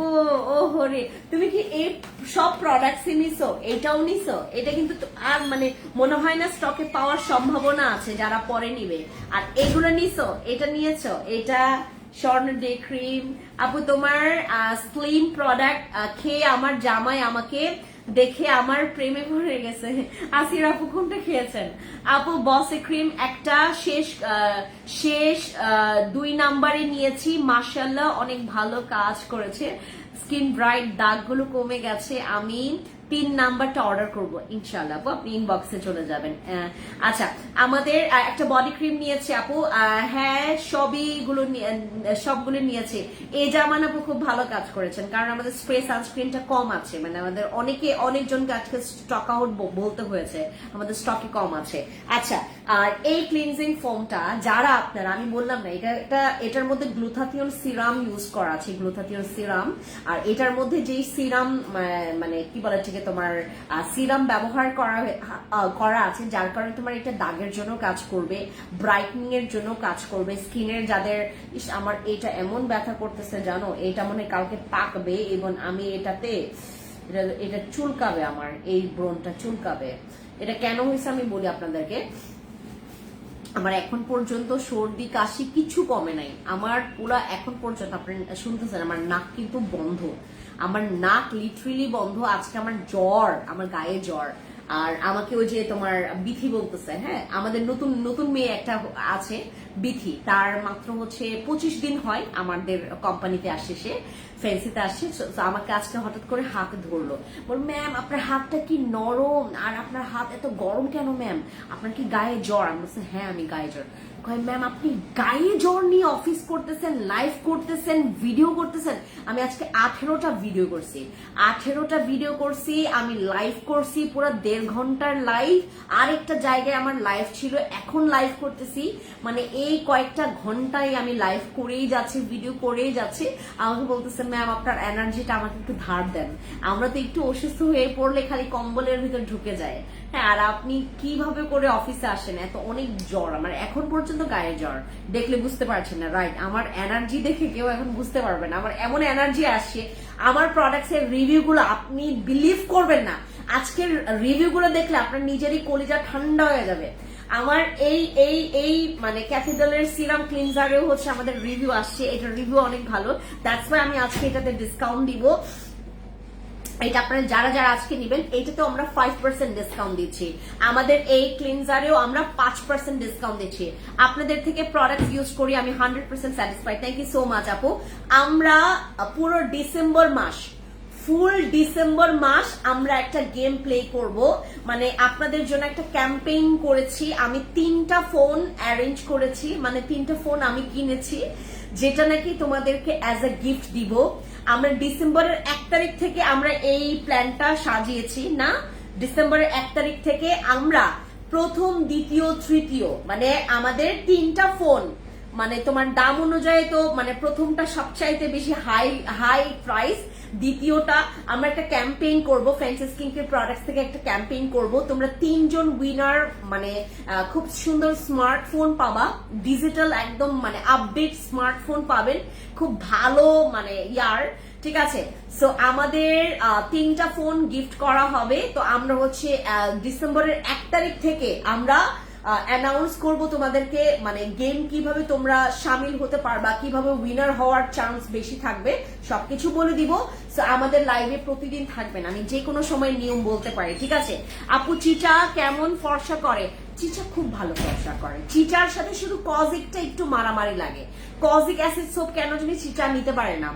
ও হরে, তুমি কি এই সব প্রোডাক্টসই নিছো? এটাও নিছো? এটা কিন্তু আর মানে মনে হয় না স্টকে পাওয়ার সম্ভাবনা আছে, যারা পরে নিবে। আর এগুলো নিছো? এটা নিয়েছো? এটা স্বর্ণ ডে ক্রিম। আপু তোমার স্লিম প্রোডাক্ট খেয়ে আমার জামাই আমাকে দেখে আমার প্রেমে পড়ে গেছে। আসির আপু কোনটা খেয়েছেন? আপু বসে ক্রিম একটা শেষ 2 নাম্বারে নিয়েছি, মাশাআল্লাহ অনেক ভালো কাজ করেছে, স্কিন ব্রাইট, দাগগুলো কমে গেছে। আমি 3 নাম্বারটা অর্ডার করবো ইনশাআল্লাহ আপু, আপনি ইনবক্সে চলে যাবেন। আচ্ছা, আমাদের একটা বডি ক্রিম নিয়েছে আপু, হ্যাঁ সবগুলো নিয়েছে। এই জামান আপু খুব ভালো কাজ করেছেন, কারণ আমাদের স্প্রে সানস্ক্রিনটা কম আছে, মানে আমাদের অনেকজনকে আজকে স্টক আউট বলতে হয়েছে, আমাদের স্টকে কম আছে। আচ্ছা, আর এই ক্লিনজিং ফোমটা যারা আপনারা, আমি বললাম না এটার মধ্যে গ্লুথাথিয়ন সিরাম ইউজ করা আছে, গ্লুথাথিয়ন সিরাম। আর এটার মধ্যে যেই সিরাম মানে কি বলে ঠিক তোমার সিরাম ব্যবহার করা আছে, যার কারণে তোমার এটা দাগের জন্য কাজ করবে, ব্রাইটনিং এর জন্য কাজ করবে, স্কিনের যাদের আমার এটা এমন ব্যথা করতেছে জানো, এটা মনে কালকে পাকবে, এবং আমি এটা চুলকাবে, আমার এই ব্রণটা চুলকাবে। এটা কেন হয়েছে আমি বলি আপনাদেরকে। আমার এখন পর্যন্ত সর্দি কাশি কিছু কমে নাই, আমার পুরা এখন পর্যন্ত আপনি শুনতেছেন আমার নাক কিন্তু বন্ধ, আমার নাক লিটারেলি বন্ধ। আজকে আমার জ্বর, আমার গায়ে জ্বর, আর আমাকে ওই যে তোমার বিথি বলতেছে। হ্যাঁ, আমাদের নতুন মেয়ে একটা আছে বিথি, তার মাত্র 25 দিন হয় আমাদের কোম্পানিতে আসে, সে ফ্যান্সিতে আসছে। আমাকে আজকে হঠাৎ করে হাতে ধরলো, বল ম্যাম আপনার হাতটা কি নরম, আর আপনার হাত এত গরম কেন ম্যাম, আপনার কি গায়ে জ্বর? আমি বলছি হ্যাঁ আমি গায়ে জ্বর। ম্যাম আপনি গায়ে জ্বর নিয়ে অফিস করতেছেন, লাইভ করতেছেন, ভিডিও করতেছেন? আমি আজকে 18টা ভিডিও করছি, আমি লাইভ করছি পুরো 1.5 ঘন্টার লাইভ, আর একটা জায়গায় আমার লাইভ ছিল, এখন লাইভ করতেছি, মানে এই কয়েকটা ঘন্টায় আমি লাইভ করেই যাচ্ছি, ভিডিও করেই যাচ্ছি। আমাকে বলতেছে ম্যাম আপনার এনার্জিটা আমাকে একটু ধার দেন, আমরা তো একটু অসুস্থ হয়ে পড়লে খালি কম্বলের ভিতর ঢুকে যায়। হ্যাঁ, আর আপনি কিভাবে করে অফিসে আসেন? এত অনেক জ্বর, আমার এখন পর্যন্ত গায়ে জ্বর, দেখলে বুঝতে পারছেন না, রাইট? আমার এনার্জি দেখে কেউ এখন বুঝতে পারবে না, আমার এমন এনার্জি আসছে। আমার প্রোডাক্টস এর রিভিউ গুলো আপনি বিলিভ করবেন না, আজকের রিভিউ গুলো দেখলে আপনার নিজেরই কলিজা ঠান্ডা হয়ে যাবে। আমার এই মানে ক্যাথিড্রালের সিরাম ক্লিনজারেও আমাদের রিভিউ আসছে, এটার রিভিউ অনেক ভালো, দ্যাটস ওয়াই আমি আজকে এটাতে ডিসকাউন্ট দিব। এটা আপনারা যারা আজকে নেবেন, এইটাতেও আমরা 5% ডিসকাউন্ট দিচ্ছি। আমাদের এই ক্লিনজারেও আমরা 5% ডিসকাউন্ট দিচ্ছি। আপনাদের থেকে প্রোডাক্ট ইউজ করি আমি 100% satisfied. Thank you so much আপু। আমরা পুরো ফুল ডিসেম্বর মাস আমরা একটা গেম প্লে করব, মানে আপনাদের জন্য একটা ক্যাম্পেইন করেছি। আমি 3টা ফোন অ্যারেঞ্জ করেছি, মানে 3টা ফোন আমি কিনেছি, যেটা নাকি তোমাদেরকে অ্যাজ এ গিফট দিব। আমরা ডিসেম্বরের 1 তারিখ থেকে আমরা এই প্ল্যানটা সাজিয়েছি না, ডিসেম্বরের 1 তারিখ থেকে আমরা প্রথম, দ্বিতীয়, তৃতীয়, মানে আমাদের 3টা ফোন মানে তোমার দাম অনুযায়ী তো মানে প্রথমটা সবচাইতে বেশি হাই হাই প্রাইস, দ্বিতীয়টা আমরা একটা ক্যাম্পেইন করব, ফ্যান্সি স্কিন কেয়ার প্রোডাক্টস থেকে একটা ক্যাম্পেইন করব। তোমরা 3 জন উইনার মানে খুব সুন্দর স্মার্টফোন পাবা, ডিজিটাল একদম মানে আপডেট স্মার্টফোন পাবেন, খুব ভালো মানে ঠিক আছে। সো আমাদের 3টা ফোন গিফট করা হবে। তো আমরা হচ্ছে ডিসেম্বরের 1 তারিখ থেকে আমরা অ্যানাউন্স করব তোমাদেরকে, মানে গেম কিভাবে তোমরা সামিল হতে পারবা, কিভাবে উইনার হওয়ার চান্স বেশি থাকবে সবকিছু বলে দিব। সো আমাদের লাইভে প্রতিদিন থাকবেন, আমি যে কোনো সময় নিয়ম বলতে পারি, ঠিক আছে। আপু চিটা কেমন ফর্সা করে? চিচা খুব ভালো ফর্সা করে। চিচার সাথে শুধু কজিকটা একটু মারামারি লাগে, কজিক অ্যাসিড সোপ কেন জানি চিচা নিতে পারে না।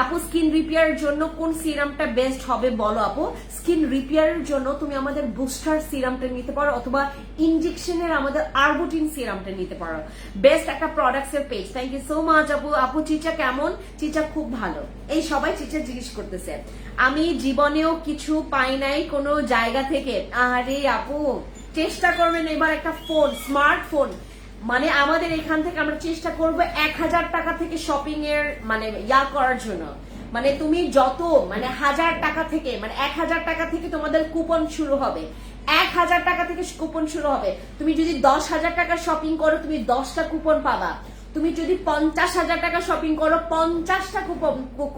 আপু স্কিন রিপেয়ারের জন্য কোন সিরামটা বেস্ট হবে বলো আপু। স্কিন রিপেয়ারের জন্য তুমি আমাদের বুস্টার সিরামটা নিতে পারো, অথবা ইনজেকশনের আমাদের আরবুটিন সিরামটা নিতে পারো। বেস্ট একটা প্রোডাক্টস এর page. Thank you so much আপু। আপু চিচা কেমন? চিচা খুব ভালো। এই সবাই চিচা জিজ্ঞেস করতেছে। আমি জীবনেও কিছু পাই নাই কোনো জায়গা থেকে। আরে আপু চেষ্টা করবেন এবার একটা ফোন, স্মার্টফোন, মানে আমাদের এখান থেকে আমরা চেষ্টা করব 1000 টাকা থেকে শপিং এর মানে করার জন্য। মানে তুমি যত মানে 1000 টাকা থেকে, মানে 1000 টাকা থেকে তোমাদের কুপন শুরু হবে, 1000 টাকা থেকে কুপন শুরু হবে। তুমি যদি 10,000 টাকা শপিং করো তুমি 10টা কুপন পাবা। তুমি যদি 50,000 টাকা শপিং করো 50টা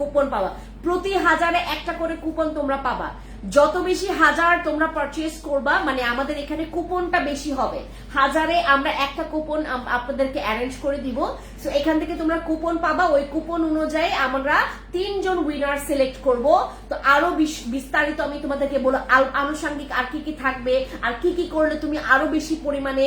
কুপন পাবা। প্রতি 1000-এ একটা করে কুপন তোমরা পাবা। যত বেশি 1000 তোমরা পারচেজ করবা মানে আমাদের এখানে কুপনটা বেশি হবে। 1000-এ আমরা একটা কুপন আপনাদেরকে অ্যারেঞ্জ করে দিব। সো এখান থেকে তোমরা কুপন পাবা, ওই কুপন অনুযায়ী আমরা 3 জন উইনার সিলেক্ট করব। তো আরো বিস্তারিত আমি তোমাদেরকে বলবো আনুষঙ্গিক আর কি কি থাকবে, আর কি কি করলে তুমি আরো বেশি পরিমাণে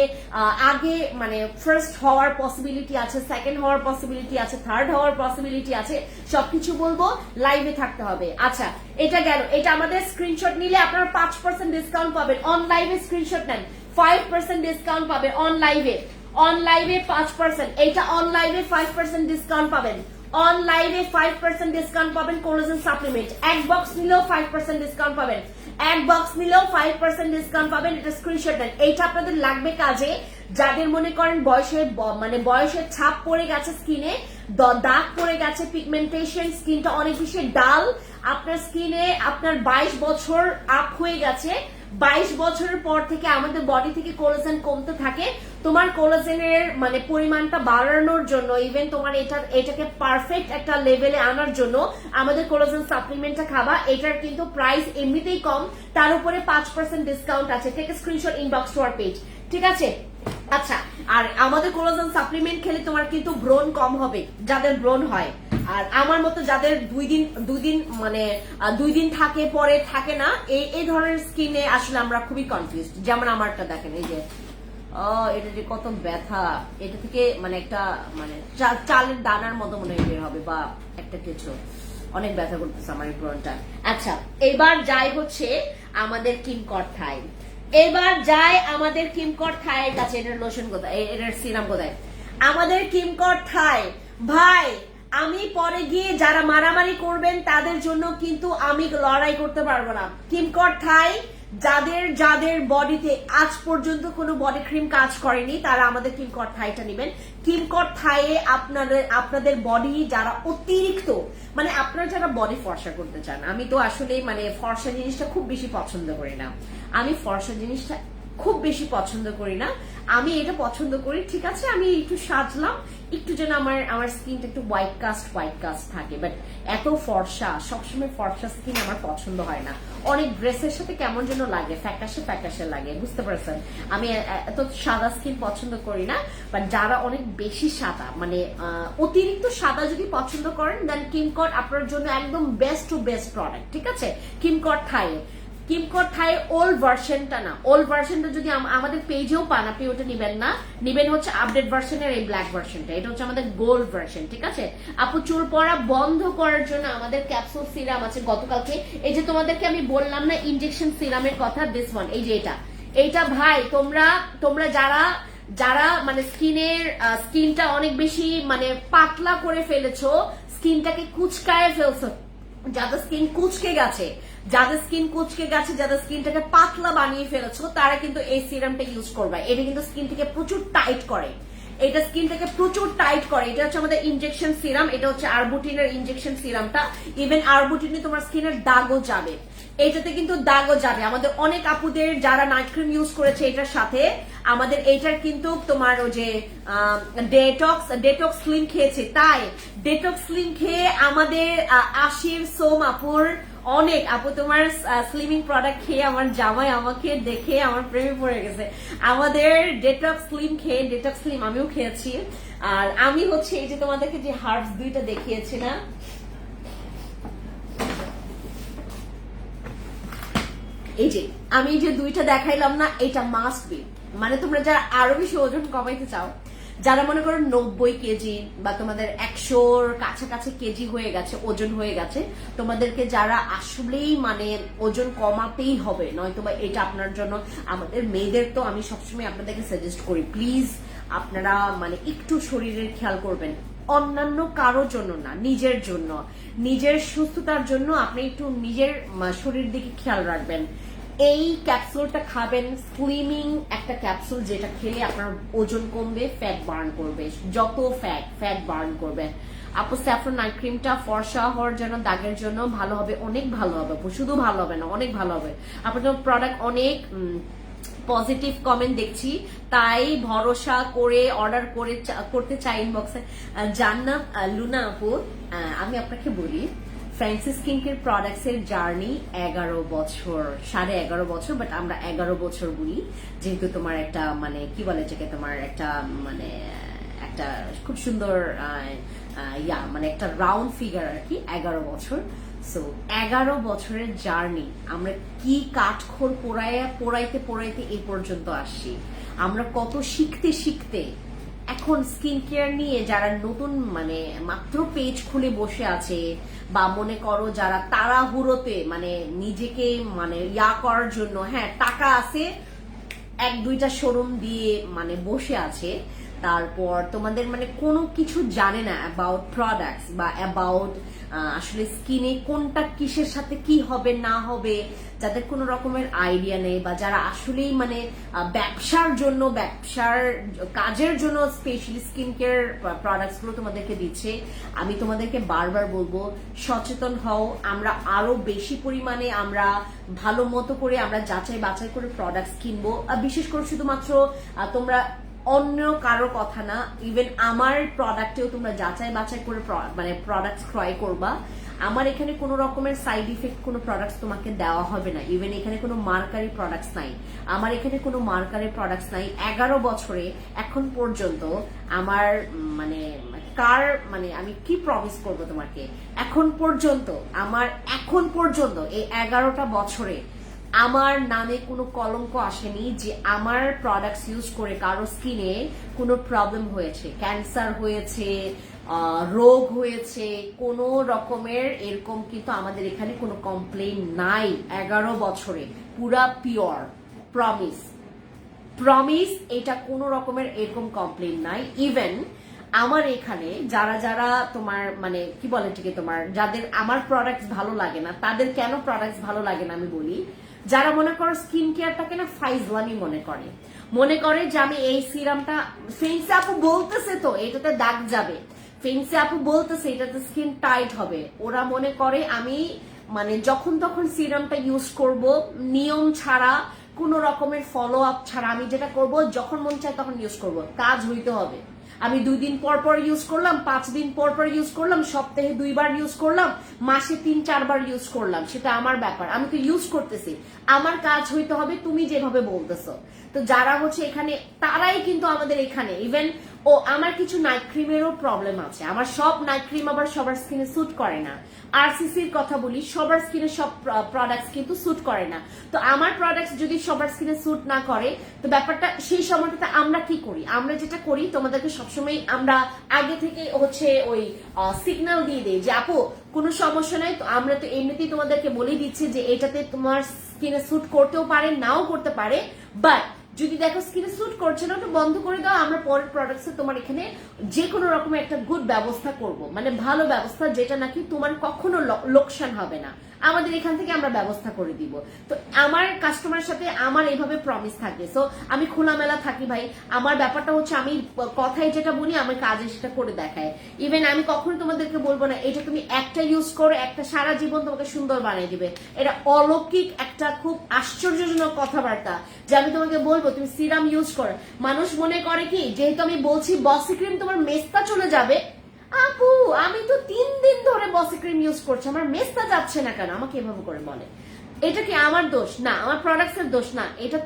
আগে মানে ফার্স্ট হওয়ার পসিবিলিটি আছে, সেকেন্ড হওয়ার পসিবিলিটি আছে, থার্ড হওয়ার পসিবিলিটি আছে, সবকিছু বলবো। লাইভে থাকতে হবে। আচ্ছা এটা গেল, এটা আমাদের স্ক্রিনশট নিলে আপনারা 5% ডিসকাউন্ট পাবেন। অন লাইভে স্ক্রিনশট নেন, 5% ডিসকাউন্ট পাবেন অন লাইভে। অন লাইভে 5%, এইটা অন লাইভে 5% ডিসকাউন্ট পাবেন। অন লাইভে 5% ডিসকাউন্ট পাবেন। কোলাজেন সাপ্লিমেন্ট এক বক্স নিলেও 5% ডিসকাউন্ট পাবেন, এক বক্স নিলেও 5% ডিসকাউন্ট পাবেন। এটা স্ক্রিনশট নেন। এইটা আপনাদের লাগবে কাজে, যাদের মনে করেন বয়সের ছাপ পড়ে গেছে স্কিনে, দাগ পড়ে গেছে, পিগমেন্টেশন, স্কিনটা অনেক বেশি ডাল, আপনার স্কিনে আপনার 22 বছর আপ হয়ে গেছে, 22 বছরের পর থেকে আমাদের বডি থেকে কোলাজেন কমতে থাকে। তোমার কোলাজেনের মানে পরিমাণটা বাড়ানোর জন্য, ইভেন তোমার এটাকে পারফেক্ট একটা লেভেলে আনার জন্য আমাদের কোলাজেন সাপ্লিমেন্টটা খাবা। এটার কিন্তু প্রাইস এমনিতেই কম, তার উপরে 5% ডিসকাউন্ট আছে। Take screenshot, inbox to our page, ঠিক আছে। আচ্ছা, আর আমাদের কোলাজেন সাপ্লিমেন্ট খেলে তোমার কিন্তু ব্রণ কম হবে, যাদের ব্রণ হয়। আর আমার মতো যাদের দুই দিন থাকে পরে থাকে না, এই ধরনের স্কিনে আসলে আমরা খুবই কনফিউজ। যেমন আমারটা দেখেন, এই যে এটা যে কত ব্যথা, এটা থেকে মানে একটা মানে চালের দানার মতো মনে হয় বের হবে, বা একটা কিছু অনেক ব্যথা করতেছে আমার এই ব্রণটা। আচ্ছা এবার যাই হচ্ছে আমাদের কিমকট থাই। এবার যাই আমাদের কিমকট থাইয়ের কাছে। এটার লোশন কোথায়, এটার সিরাম কোথায়? আমাদের কিমকট থাই ভাই, আমি পরে গিয়ে যারা মারামারি করবেন তাদের জন্য কিন্তু আমি লড়াই করতে পারবো না। কিমকট থাই যাদের বডিতে আজ পর্যন্ত কোনো বডি ক্রিম কাজ করেনি তারা আমাদের কিমকট থাইটা নেবেন। কিমকট থাইয়ে আপনাদের বডি যারা অতিরিক্ত মানে আপনারা যারা বডি ফর্সা করতে চান, আমি তো আসলে মানে ফর্সা জিনিসটা খুব বেশি পছন্দ করি না, আমি ফর্সা জিনিসটা খুব বেশি পছন্দ করি না। আমি এটা পছন্দ করি, ঠিক আছে, আমি একটু সাজলাম, একটু যেন আমার স্কিনটা একটু হোয়াইট কাস্ট থাকে, বাট এত ফর্সা, সবসময় ফর্সা স্কিন আমার পছন্দ হয় না। অনেক ড্রেসের সাথে কেমন যেন লাগে, ফ্যাকাশে লাগে, বুঝতে পারছেন। আমি এত সাদা স্কিন পছন্দ করি না, বাট যারা অনেক বেশি সাদা মানে অতিরিক্ত সাদা যদি পছন্দ করেন, দেন কিমকট আপনার জন্য একদম বেস্ট টু বেস্ট প্রোডাক্ট, ঠিক আছে। কিমকট থাই, কিমকট থাই ওল্ড ভার্সনটা না, ওল্ড ভার্সনটা যদি আমাদের পেজেও পান আপনি ওটা নিবেন না, নিবেন হচ্ছে আপডেট ভার্সনের এই ব্ল্যাক ভার্সনটা, এটা হচ্ছে আমাদের গোল্ড ভার্সন, ঠিক আছে। আপু চুল পড়া বন্ধ করার জন্য আমাদের ক্যাপসুল সিরাম আছে গতকালকে, এই যে তোমাদেরকে আমি বললাম না ইনজেকশন সিরামের কথা, দিস ওয়ান, এই যে এইটা ভাই তোমরা যারা মানে স্কিনটা অনেক বেশি মানে পাতলা করে ফেলেছো, স্কিনটাকে কুচকায় ফেলছো, যাদের স্কিন কুচকে গেছে, যাদের স্কিনটাকে পাতলা বানিয়ে ফেলেছো, তারা কিন্তু এই সিরামটা ইউজ করবে। এটা কিন্তু স্কিনটাকে প্রচুর টাইট করে, এটা স্কিনটাকে প্রচুর টাইট করে। এটা হচ্ছে আমাদের ইনজেকশন সিরাম, এটা হচ্ছে আরবুটিনের ইনজেকশন সিরামটা। ইভেন আরবুটিনে তোমার স্কিনের দাগও যাবে, এইটাতে কিন্তু দাগও যাবে। আমাদের অনেক আপুদের যারা নাইট ক্রিম ইউজ করেছে এটার সাথে, আমাদের এইটার কিন্তু তোমার ওই যে ডেটক্স স্লিম খেয়েছে, তাই ডেটক্স স্লিম খেয়ে আমাদের আশির সোম আপুর অনেক আপু তোমার স্লিমিং প্রোডাক্ট খেয়ে আমার জামাই আমাকে দেখে আমার প্রেমে পড়ে গেছে। আমাদের ডেটক্স স্লিম খেয়ে, ডেটক্স স্লিম আমিও খেয়েছি। আর আমি হচ্ছে এই যে তোমাদেরকে যে হার্বস দুইটা দেখিয়েছি না, এই যে আমি যে দুইটা দেখাইলাম না, এটা মাস্ট বি। মানে তোমরা যারা আরো বেশি ওজন কমাইতে চাও, যারা মনে করো 90 কেজি বা তোমাদের 100-র কাছাকাছি কেজি হয়ে গেছে, ওজন হয়ে গেছে, তোমাদেরকে যারা আসলেই মানে ওজন কমাতেই হবে, নয়তো বা এটা আপনার জন্য। আমাদের মেয়েদের তো আমি সবসময় আপনাদেরকে সাজেস্ট করি, প্লিজ আপনারা মানে একটু শরীরের খেয়াল করবেন, অন্যান্য কারোর জন্য না, নিজের জন্য, নিজের সুস্থতার জন্য আপনি একটু নিজের শরীর দিকে খেয়াল রাখবেন। এই ক্যাপসুলটা খাবেন, স্লিমিং একটা ক্যাপসুল, যেটা খেলে আপনার ওজন কমবে, ফ্যাট বার্ন করবে, যত ফ্যাট বার্ন করবে। আপু স্যাফরন নাইট ক্রিমটা ফর্সা হওয়ার জন্য, দাগের জন্য ভালো হবে, অনেক ভালো হবে, শুধু ভালো হবে না, অনেক ভালো হবে। আপনার প্রোডাক্ট অনেক পজিটিভ কমেন্ট দেখছি, তাই ভরসা করে অর্ডার করতে চাই ইনবক্সে। জান্নাত লুনা আপু, আমি আপনাকে বলি, ফ্যান্সি স্কিন কেয়ার প্রোডাক্টস এর জার্নি 11 বছর, 11.5 বছর, বাট আমরা 11 বছর বলি, যেহেতু তোমার একটা মানে কি বলে এটাকে, তোমার একটা মানে একটা খুব সুন্দর মানে একটা রাউন্ড ফিগার আর কি, 11 বছর। সো 11 বছরের জার্নি, আমরা কি কাঠখড় পোড়াইতে এই পর্যন্ত আসছি, আমরা কত শিখতে এখন স্কিন কেয়ার নিয়ে যারা নতুন মানে মাত্র পেজ খুলে বসে আছে, বা মনে করো যারা তাড়াহুড়োতে মানে নিজেকে মানে করার জন্য, হ্যাঁ টাকা আছে, 1-2টা শোরুম দিয়ে মানে বসে আছে, তারপর তোমাদের মানে কোনো কিছু জানে না অ্যাবাউট প্রোডাক্টস বা অ্যাবাউট আসলে স্কিনে কোনটা কিসের সাথে কি হবে না হবে, যাদের কোনো রকমের আইডিয়া নেই, বা যারা আসলেই মানে ব্যবসার কাজের জন্য স্পেশালি স্কিন কেয়ার প্রোডাক্টস গুলো তোমাদেরকে দিচ্ছে, আমি তোমাদেরকে বারবার বলবো সচেতন হও। আমরা আরো বেশি পরিমাণে আমরা ভালো মতো করে আমরা যাচাই বাছাই করে প্রোডাক্টস কিনবো, বিশেষ করে শুধুমাত্র তোমরা অন্য কারো কথা না, ইভেন আমার প্রোডাক্টেও তোমরা যাচাই বাছাই করে মানে প্রোডাক্টস ক্রয় করবা। আমার এখানে কোনো রকমের সাইড ইফেক্ট কোনো প্রোডাক্টস তোমাকে দেওয়া হবে না, ইভেন এখানে কোনো মার্কারি প্রোডাক্টস নাই, আমার এখানে কোনো মার্কারি প্রোডাক্টস নাই। 11 বছরে এখন পর্যন্ত আমার মানে মানে আমি কি প্রমিস করবো তোমাকে, এখন পর্যন্ত এই 11টা বছরে আমার নামে কোনো কলঙ্ক আসেনি যে আমার প্রোডাক্টস ইউজ করে কারো স্কিনে কোনো প্রবলেম হয়েছে, ক্যান্সার হয়েছে, রোগ হয়েছে, কোনো রকমের এরকম কিন্তু আমাদের এখানে কোনো কমপ্লেইন নাই। 11 বছরে পুরা পিওর, প্রমিস, এটা কোনো রকমের এরকম কমপ্লেইন নাই। ইভেন আমার এখানে যারা তোমার মানে কি বলে এটাকে, তোমার যাদের আমার প্রোডাক্টস ভালো লাগে না, তাদের কেন প্রোডাক্টস ভালো লাগে না আমি বলি, যারা মনে করো স্কিন কেয়ারটাকে না ফাইজলামি মনে করে যে আমি এই সিরামটা, ফেন্সি আপু বলতেছে তো এটাতে দাগ যাবে, ফেন্সি আপু বলতেছে এটাতে স্কিন টাইট হবে, ওরা মনে করে আমি মানে যখন তখন সিরামটা ইউজ করব, নিয়ম ছাড়া, কোনো রকমের ফলো আপ ছাড়া, আমি যেটা করব যখন মন চায় তখন ইউজ করব, কাজ হইতে হবে। আমি 2 দিন পর ইউজ করলাম, 5 দিন পর ইউজ করলাম, সপ্তাহে 2 বার ইউজ করলাম, মাসে 3-4 বার ইউজ করলাম, সেটা আমার ব্যাপার, আমি তো ইউজ করতেছি, আমার কাজ হইতে হবে তুমি যেভাবে বলতেছো। তো যারা হচ্ছে এখানে, তারাই কিন্তু আমাদের এখানে ইভেন আমার কিছু নাইট ক্রিমেরও প্রবলেম আছে, আমার সব নাইট ক্রিম আবার সবার স্কিনে স্যুট করে না, আরসিসির কথা বলি, সবার স্কিনে সব প্রোডাক্টস কিন্তু স্যুট করে না। তো আমার প্রোডাক্টস যদি সবার স্কিনে স্যুট না করে, তো ব্যাপারটা সেই সময়টাতে আমরা কি করি, আমরা যেটা করি তোমাদেরকে সবসময় আমরা আগে থেকে হচ্ছে ওই সিগন্যাল দিয়ে দিই যে আপু কোনো সমস্যা নাই, তো আমরা তো এমনিতেই তোমাদেরকে বলে দিচ্ছি যে এটাতে তোমার স্কিনে স্যুট করতেও পারে, নাও করতে পারে, বাট যদি দেখো স্কিনে স্যুট করছে না, ওটা বন্ধ করে দাও, আমরা পরের প্রোডাক্টসে তোমার এখানে যে কোনো রকমের একটা গুড ব্যবস্থা করব, মানে ভালো ব্যবস্থা, যেটা নাকি তোমার কখনো লোকসান হবে না। আমাদের এখান থেকে আমরা ব্যবস্থা করে দিব। তো আমার কাস্টমারের সাথে আমার এইভাবে প্রমিস থাকে। সো আমি খোলামেলা থাকি ভাই। আমার ব্যাপারটা হচ্ছে আমি কথায় যেটা বলি আমার কাজে সেটা করে দেখায়। ইভেন আমি কখনো তোমাদেরকে বলবো না এটা তুমি একটা ইউজ করো, একটা সারা জীবন তোমাকে সুন্দর বানিয়ে দিবে। এটা অলৌকিক একটা খুব আশ্চর্যজনক কথাবার্তা যে আমি তোমাকে বলবো তুমি সিরাম ইউজ করো। মানুষ মনে করে কি যেহেতু আমি বলছি বসি ক্রিম তোমার মেস্তা চলে যাবে, আপু আমি তো 3 দিন ধরে বসি ক্রিম ইউজ করছি, আমার মেস্তা যাচ্ছে না কেন? আমাকে এভাবে করে বলে। এটা কি আমার দোষ? না, আমার প্রোডাক্টস এর দোষ না, এটা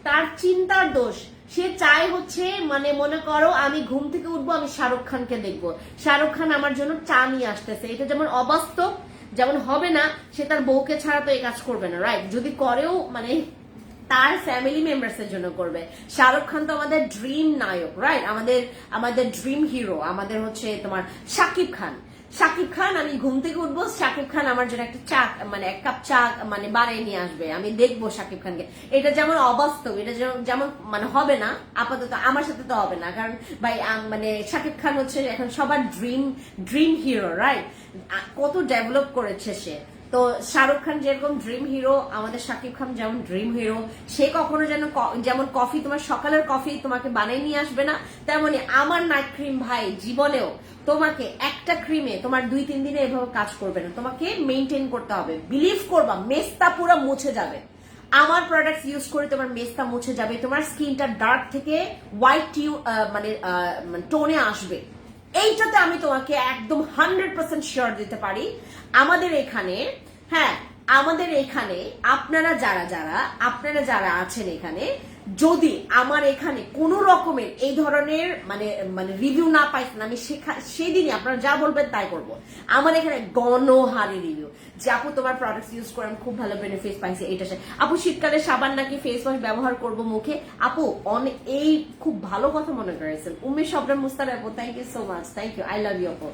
তার চিন্তার দোষ। সে চায় হচ্ছে মানে মনে করো আমি ঘুম থেকে উঠবো, আমি শাহরুখ খানকে দেখবো, শাহরুখ খান আমার জন্য চা নিয়ে আসতেছে। এটা যেমন অবাস্তব, যেমন হবে না, সে তার বউকে ছাড়া তো এই কাজ করবে না, রাইট? যদি করেও মানে তার ফ্যামিলি মেম্বার্স এর জন্য করবে। শাহরুখ খান তো আমাদের ড্রিম নায়ক, রাইট? আমাদের ড্রিম হিরো আমাদের হচ্ছে তোমার শাকিব খান। শাকিব খান, আমি ঘুম থেকে উঠবো, শাকিব খান আমার জন্য একটা চা মানে 1 কাপ চা মানে বানিয়ে নিয়ে আসবে, আমি দেখবো শাকিব খানকে। এটা যেমন অবাস্তব, এটা যেমন মানে হবে না, আপাতত আমার সাথে তো হবে না, কারণ ভাই মানে শাকিব খান হচ্ছে এখন সবার ড্রিম হিরো, রাইট? কত ডেভেলপ করেছে সে। তো শাহরুখ খান যেরকম ড্রিম হিরো, আমাদের শাকিব খান যেমন ড্রিম হিরো। সে কখনো যেমন কফি তোমার সকালের কফি তোমাকে বানিয়ে নিয়ে আসবে না, তেমনি আমার নাইট ক্রিম ভাই জীবনেও তোমাকে একটা ক্রিমে তোমার 2-3 দিনে এভাবে কাজ করবে না, তোমাকে মেনটেন করতে হবে। বিলিভ করবা মেস্তা পুরো মুছে যাবে। আমার প্রোডাক্টস ইউজ করে তোমার মেস্তা মুছে যাবে, তোমার স্কিনটা ডার্ক থেকে হোয়াইট মানে টোনে আসবে। এইটাতে আমি তোমাকে একদম 100% শিওর দিতে পারি। আমাদের এখানে, হ্যাঁ আমাদের এখানে আপনারা যারা আছেন এখানে, যদি আমার এখানে কোন রকমের এই ধরনের মানে রিভিউ না পাইছেন, আমি সেদিনই আপনারা যা বলবেন তাই করবো। আমার এখানে গণহারে রিভিউ যে আপু তোমার প্রোডাক্টস ইউজ করে আমি খুব ভালো বেনিফিট পাইছি। এটা আপু শীতকালে সাবান নাকি ফেস ওয়াশ ব্যবহার করব মুখে? আপু অনেক এই খুব ভালো কথা মনে করেছেন। উম্মে শবনম মুস্তারা আপু, thank you so much, thank you, I love you আপু।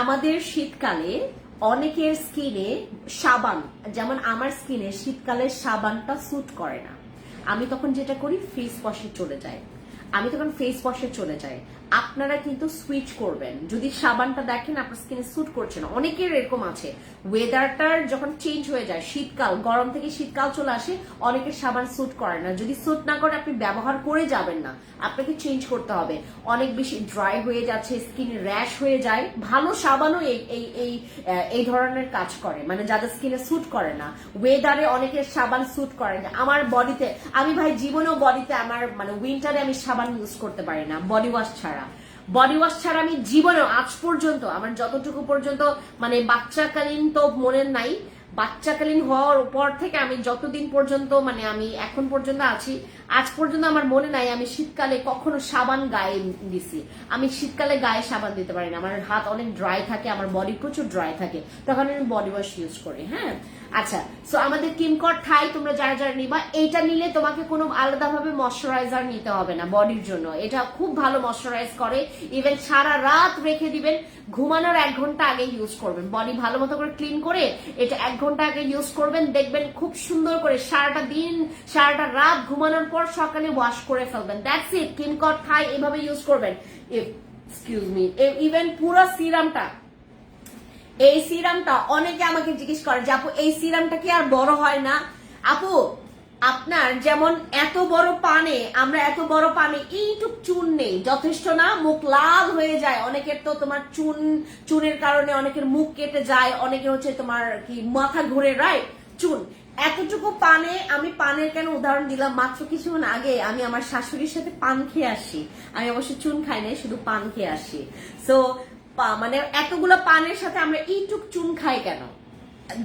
আমাদের শীতকালে অনেকের স্কিনে সাবান, যেমন আমার স্কিনে শীতকালে সাবানটা স্যুট করে না, আমি তখন যেটা করি ফেস ওয়াশে চলে যাই। আপনারা কিন্তু সুইচ করবেন যদি সাবানটা দেখেন আপনার স্কিনে স্যুট করছে না। অনেকের এরকম আছে, ওয়েদারটার যখন চেঞ্জ হয়ে যায়, শীতকাল গরম থেকে শীতকাল চলে আসে, অনেকের সাবান স্যুট করে না। যদি স্যুট না করে আপনি ব্যবহার করে যাবেন না, আপনাকে চেঞ্জ করতে হবে। অনেক বেশি ড্রাই হয়ে যাচ্ছে, স্কিন র্যাশ হয়ে যায়, ভালো সাবানও এই ধরনের কাজ করে, মানে যাদের স্কিনে স্যুট করে না। ওয়েদারে অনেকের সাবান স্যুট করে না। আমার বডিতে, আমি ভাই জীবনেও বডিতে আমার মানে উইন্টারে আমি সাবান ইউজ করতে পারি না বডি ওয়াশ ছাড়া আমি জীবনেও আজ পর্যন্ত আমার যতটুকু পর্যন্ত মানে বাচ্চাকালীন তো মনে নাই, বাচ্চাকালীন হওয়ার পর থেকে আমি যতদিন পর্যন্ত মানে আমি এখন পর্যন্ত আছি, আজ পর্যন্ত আমার মনে নাই আমি শীতকালে কখনো সাবান গায়ে দিছি। আমি শীতকালে গায়ে সাবান দিতে পারি না, আমার হাত অনেক ড্রাই থাকে, আমার বডি প্রচুর ড্রাই থাকে, তখন আমি বডি ওয়াশ ইউজ করি। হ্যাঁ আচ্ছা, সো আমাদের কিমকট থাই তোমরা যারা নিবা, এইটা নিলে তোমাকে কোনো আলাদাভাবে ময়শ্চারাইজার নিতে হবে না বডির জন্য। এটা খুব ভালো ময়শ্চারাইজ করে, ইভেন সারা রাত রেখে দিবেন, ঘুমানোর 1 ঘন্টা আগে ইউজ করবেন, বডি ভালো মতো করে ক্লিন করে এটা 1 ঘন্টা আগে ইউজ করবেন, দেখবেন খুব সুন্দর করে সারাটা রাত ঘুমানোর পর সকালে ওয়াশ করে ফেলবেন। That's it. কিমকট থাই এভাবে ইউজ করবেন। এক্সকিউজ মি, ইভেন পুরো সিরামটা, এই সিরামটা অনেকে আমাকে জিজ্ঞেস করে যে আপু এই সিরামটা কি আর বড় হয় না? আপু আপনার যেমন এত বড় পানে এইটুক চুন নেই, যথেষ্ট না? মুখ লাল হয়ে যায় অনেকের, তো তোমার চুনের কারণে অনেকের মুখ কেটে যায়, অনেকে হচ্ছে তোমার কি মাথা ঘুরে, রাইট? চুন এতটুকু পানে, আমি পানের কেন উদাহরণ দিলাম, মাত্র কিছুক্ষণ আগে আমি আমার শাশুড়ির সাথে পান খেয়ে আসি, আমি অবশ্য চুন খাই না, শুধু পান খেয়ে আসি। সো মানে এতগুলো পানের সাথে আমরা এইটুক চুন খাই কেন?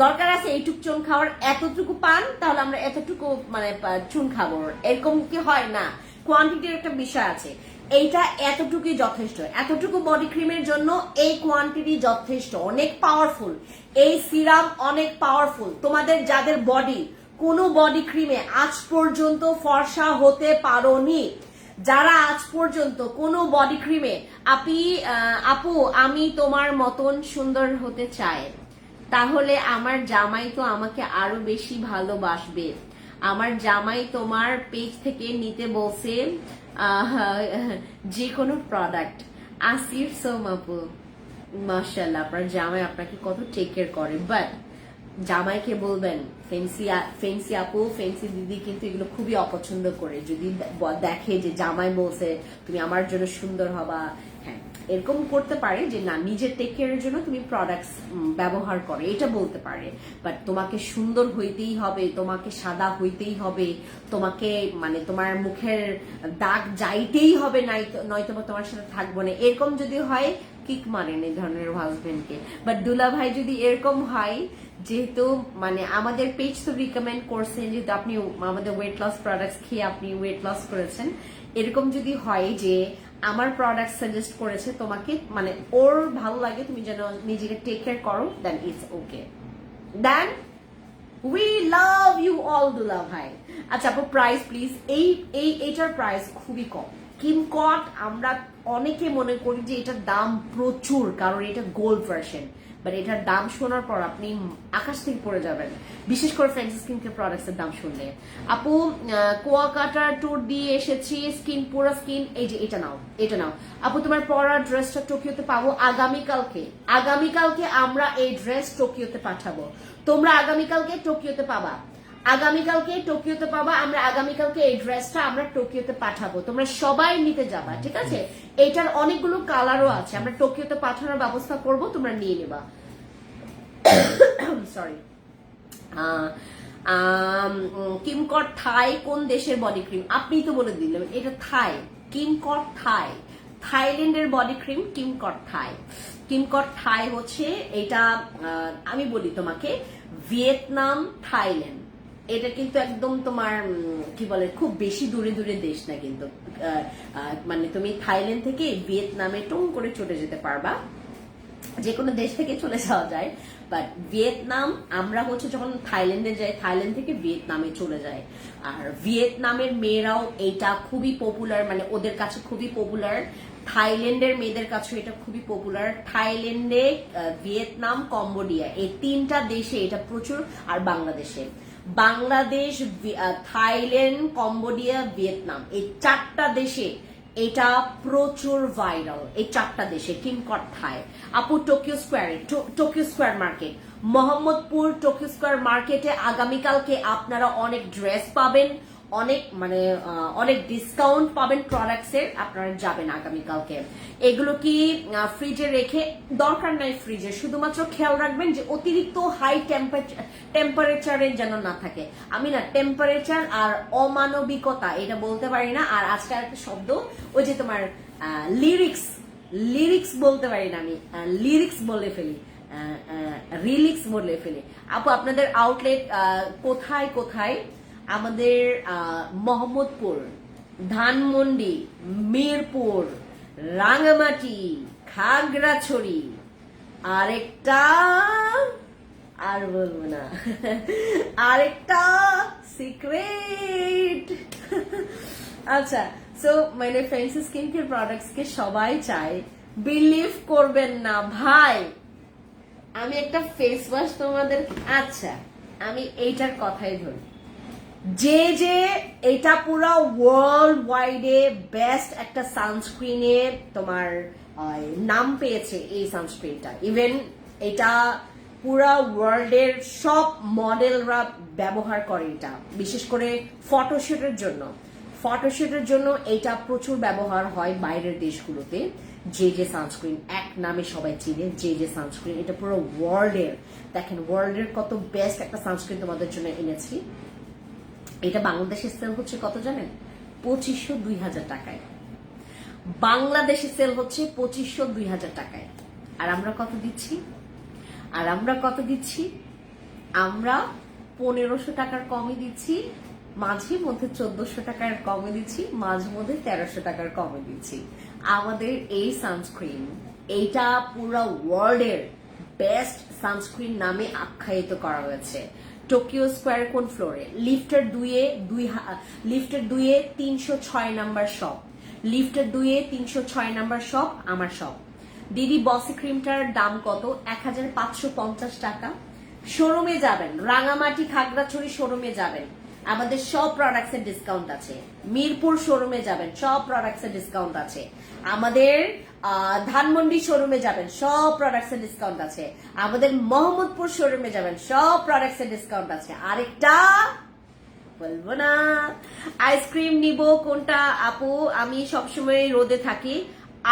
দরকার আছে এইটুক চুন খাওয়ার? এতটুকু পান, তাহলে আমরা এতটুকু মানে চুন খাবো, এরকম কি হয় না? কোয়ান্টিটির একটা বিষয় আছে। এইটা এতটুকুই যথেষ্ট, এতটুকু বডি ক্রিমের জন্য এই কোয়ান্টিটি যথেষ্ট, অনেক পাওয়ারফুল। এই সিরাম অনেক পাওয়ারফুল। তোমাদের যাদের বডি, কোনো বডি ক্রিমে আজ পর্যন্ত ফর্সা হতে পারোনি, যারা আজ পর্যন্ত কোনো বডি ক্রিমে আপু আমি তোমার মতন সুন্দর হতে চাই, তাহলে আমার জামাই তো আমাকে আরো বেশি ভালোবাসবে। আমার জামাই তোমার পেজ থেকে নিতে বলছে যে কোনো প্রোডাক্ট। আসির সোম আপু, মাশাআল্লাহ আপনার জামাই আপনাকে কত টেক কেয়ার করে, বাট জামাইকে বলবেন ফেন্সি আপু ফেন্সি দিদি কিন্তু এগুলো খুবই অপছন্দ করে, যদি দেখে যে জামাই বলছে তুমি আমার জন্য সুন্দর হবা, হ্যাঁ এরকম করতে পারে যে না নিজের টেক কেয়ারের জন্য তুমি প্রোডাক্টস ব্যবহার করে, এটা বলতে পারে। বাট তোমাকে সুন্দর হইতেই হবে, তোমাকে সাদা হইতেই হবে, তোমাকে মানে তোমার মুখের দাগ যাইতেই হবে, নয়তো তোমার সাথে থাকবো না, এরকম যদি হয় কিক মারেন এই ধরনের হাজবেন্ডকে। বাট দুলা ভাই যদি এরকম হয়, যেহেতু মানে আমাদের পেজ তো রিকমেন্ড করছেন, যেহেতু আপনি আমাদের ওয়েট লস প্রোডাক্টস খেয়ে আপনি ওয়েট লস করেছেন, এরকম যদি হয় যে আমার প্রোডাক্ট সাজেস্ট করেছে তোমাকে, মানে ওর ভালো লাগে তুমি যেন নিজেকে টেক কেয়ার করো, then it's okay, then we love you all দুলা ভাই। আচ্ছা আপু প্রাইস প্লিজ। এইটার প্রাইস খুবই কম। কিমকট আমরা অনেকে মনে করি যে এটার দাম প্রচুর, কারণ এটা গোল্ড ভার্সন, বাট এটার দাম শোনার পর আপনি আকাশ থেকে পড়ে যাবেন, বিশেষ করে ফ্যান্সি স্কিন কেয়ার প্রোডাক্টস এর দাম শুনলে। আপু কুয়াকাটার ট্যুর দিয়ে এসেছি, স্কিন পুরো স্কিন, এই যে এটা নাও, এটা নাও আপু, তোমার পরা ড্রেসটা টোকিওতে পাবো আগামীকালকে আমরা এই ড্রেস টোকিওতে পাঠাবো, তোমরা আগামীকালকে টোকিওতে পাবা, আমরা আগামীকালকে এই ড্রেসটা আমরা টোকিওতে পাঠাবো, তোমরা সবাই নিতে যাবা, ঠিক আছে? এটার অনেকগুলো কালারও আছে, আমরা টোকিওতে পাঠানোর ব্যবস্থা করব, তোমরা নিয়ে নেবা। সরি। কিমকট থাই কোন দেশের বডি ক্রিম? আপনি তো বলে দিলেন এটা থাই, কিমকট থাই, থাইল্যান্ডের বডি ক্রিম কিমকট থাই হচ্ছে এটা, আমি বলি তোমাকে ভিয়েতনাম থাইল্যান্ড, এটা কিন্তু একদম তোমার কি বলে খুব বেশি দূরে দেশ না কিন্তু, মানে তুমি থাইল্যান্ড থেকে ভিয়েতনামে টুং করে চলে যেতে পারবা, যে কোনো দেশ থেকে চলে যাওয়া যায়, বাট ভিয়েতনাম আমরা হচ্ছে যখন থাইল্যান্ডে যাই, থাইল্যান্ড থেকে ভিয়েতনামে চলে যায়, আর ভিয়েতনামের মেয়েরাও এটা খুবই পপুলার, মানে ওদের কাছে খুবই পপুলার, থাইল্যান্ডের মেয়েদের কাছে এটা খুবই পপুলার, থাইল্যান্ডে ভিয়েতনাম কম্বোডিয়া এই তিনটা দেশে এটা প্রচুর, আর বাংলাদেশ থাইল্যান্ড কম্বোডিয়া ভিয়েতনাম এই চারটা দেশে এটা প্রচুর ভাইরাল, এই চারটা দেশে কিমকট থাই। আপু Tokyo square market, Mohammadpur Tokyo square মার্কেটে আগামীকালকে আপনারা অনেক ড্রেস পাবেন, অনেক ডিসকাউন্ট পাবেন প্রোডাক্টস এর, আপনারা যাবেন আগামীকালকে। এগুলো কি ফ্রিজে রেখে দরকার নাই, ফ্রিজে শুধুমাত্র খেয়াল রাখবেন যে অতিরিক্ত হাই টেম্পারেচারে যেন না থাকে। আমি না টেম্পারেচার আর অমানবিকতা এটা বলতে পারি না, আর আজকাল একটা শব্দ ওই যে তোমার লিরিক্স বলতে পারি না, আমি লিরিক্স বলে ফেলি, রিলিক্স বলে ফেলি। আপু আপনাদের আউটলেট কোথায়? আমাদের মোহাম্মদপুর, ধানমন্ডি, মিরপুর, রাঙামাটি, খাগড়াছড়ি, আরেকটা আর বলবো না, আরেকটা সিক্রেট। আচ্ছা, সো মানে ফ্যান্সি স্কিন কেয়ার প্রোডাক্টস কে সবাই চায়, বিলিভ করবেন না ভাই, আমি একটা ফেস ওয়াশ তোমাদের, আচ্ছা আমি এইটার কথাই ধরি, যে এটা পুরো ওয়ার্ল্ড ওয়াইডে বেস্ট একটা সানস্ক্রিনে তোমার নাম পেয়েছে, এই সানস্ক্রিনটা ইভেন এটা পুরা ওয়ার্ল্ডের সব মডেলরা ব্যবহার করে, এটা বিশেষ করে ফটোশুটের জন্য এটা প্রচুর ব্যবহার হয় বাইরের দেশগুলোতে। যে সানস্ক্রিন এক নামে সবাই চিনে, যে সানস্ক্রিন, এটা পুরো ওয়ার্ল্ডের, দেখেন ওয়ার্ল্ডের কত বেস্ট একটা সানস্ক্রিন তোমাদের জন্য এনেছি। এটা বাংলাদেশের সেল হচ্ছে কত জানেন? 2500-2000 টাকায়। বাংলাদেশে সেল হচ্ছে 2500-2000 টাকায়, আর আমরা কত দিচ্ছি? আমরা 1500 টাকার কমে দিচ্ছি, মাঝে মধ্যে 1400 টাকার কমে দিচ্ছি, মাঝে মধ্যে 1300 টাকার কমে দিচ্ছি। আমাদের এই সানস্ক্রিন এইটা পুরো ওয়ার্ল্ডের বেস্ট সানস্ক্রিন নামে আখ্যায়িত করা হয়েছে। টোকিও স্কোয়ার কোন ফ্লোরে? লিফটের 2-এ 306 নাম্বার শপ, লিফটের 2-এ 306 নাম্বার শপ আমার শপ। দিদি বসি ক্রিমটার দাম কত? 1550 টাকা। শোরুমে যাবেন, রাঙামাটি খাগড়াছড়ি শোরুমে যাবেন, আমাদের সব প্রোডাক্টস এর ডিসকাউন্ট আছে। মিরপুর শোরুমে যাবেন, সব প্রোডাক্টস এর ডিসকাউন্ট আছে। আমাদের ধানমন্ডি শোরুমে যাবেন, সব প্রোডাক্টসের ডিসকাউন্ট আছে। আমাদের মোহাম্মদপুর শোরুমে যাবেন, সব প্রোডাক্টসের ডিসকাউন্ট আছে। আরেকটা বলবো না, আইসক্রিম নিব কোনটা আপু? আমি সবসময় রোদে থাকি।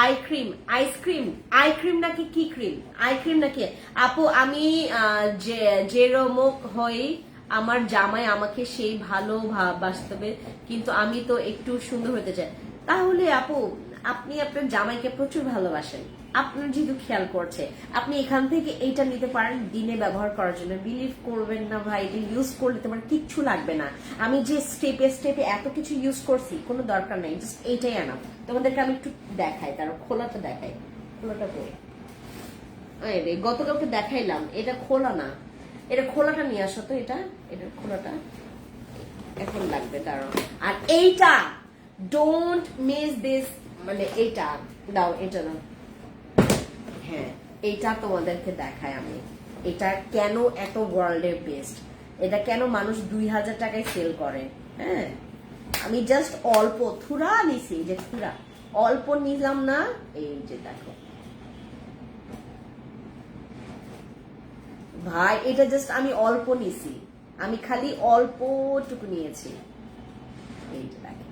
আইক্রিম নাকি কি ক্রিম? আইক্রিম নাকি আপু? আমি যেরমক হই, আমার জামাই আমাকে সেই ভালো বাস্তবে, কিন্তু আমি তো একটু সুন্দর হতে চাই। তাহলে আপু আপনি আপনার জামাইকে প্রচুর ভালোবাসেন, আপনার যেহেতু খেয়াল করছে, আপনি এখান থেকে এইটা নিতে পারেন দিনে ব্যবহার করার জন্য। বিলিভ করবেন না ভাই, এটা ইউজ করলে তোমার কিচ্ছু লাগবে না। আমি যে স্টেপে স্টেপে এত কিছু ইউজ করছি, কোনো দরকার নেই, জাস্ট এইটাই আনা। তোমাদেরকে আমি একটু দেখাই, তার খোলাটা দেখাই। খোলাটা কই? রে গতকালকে দেখাইলাম, এটা খোলা না, এটা খোলাটা নিয়ে আসো তো। এটার খোলাটা এখন লাগবে, দাঁড়াও। আর এইটা ডোন্ট মিস দিস, মানে এইটা দাও, এটা দাও। হ্যাঁ, এটা তোমাদেরকে দেখায় আমি, এটা কেন এত ওয়ার্ল্ডের বেস্ট, এটা কেন মানুষ 2000 টাকায় সেল করে। হ্যাঁ, আমি জাস্ট অল্প থুরা নিছি, যে থুরা অল্প নিলাম না। এই যে দেখো ভাই, এটা জাস্ট আমি অল্প নিছি, আমি খালি অল্পটুকু নিয়েছি। এই যে দেখেন,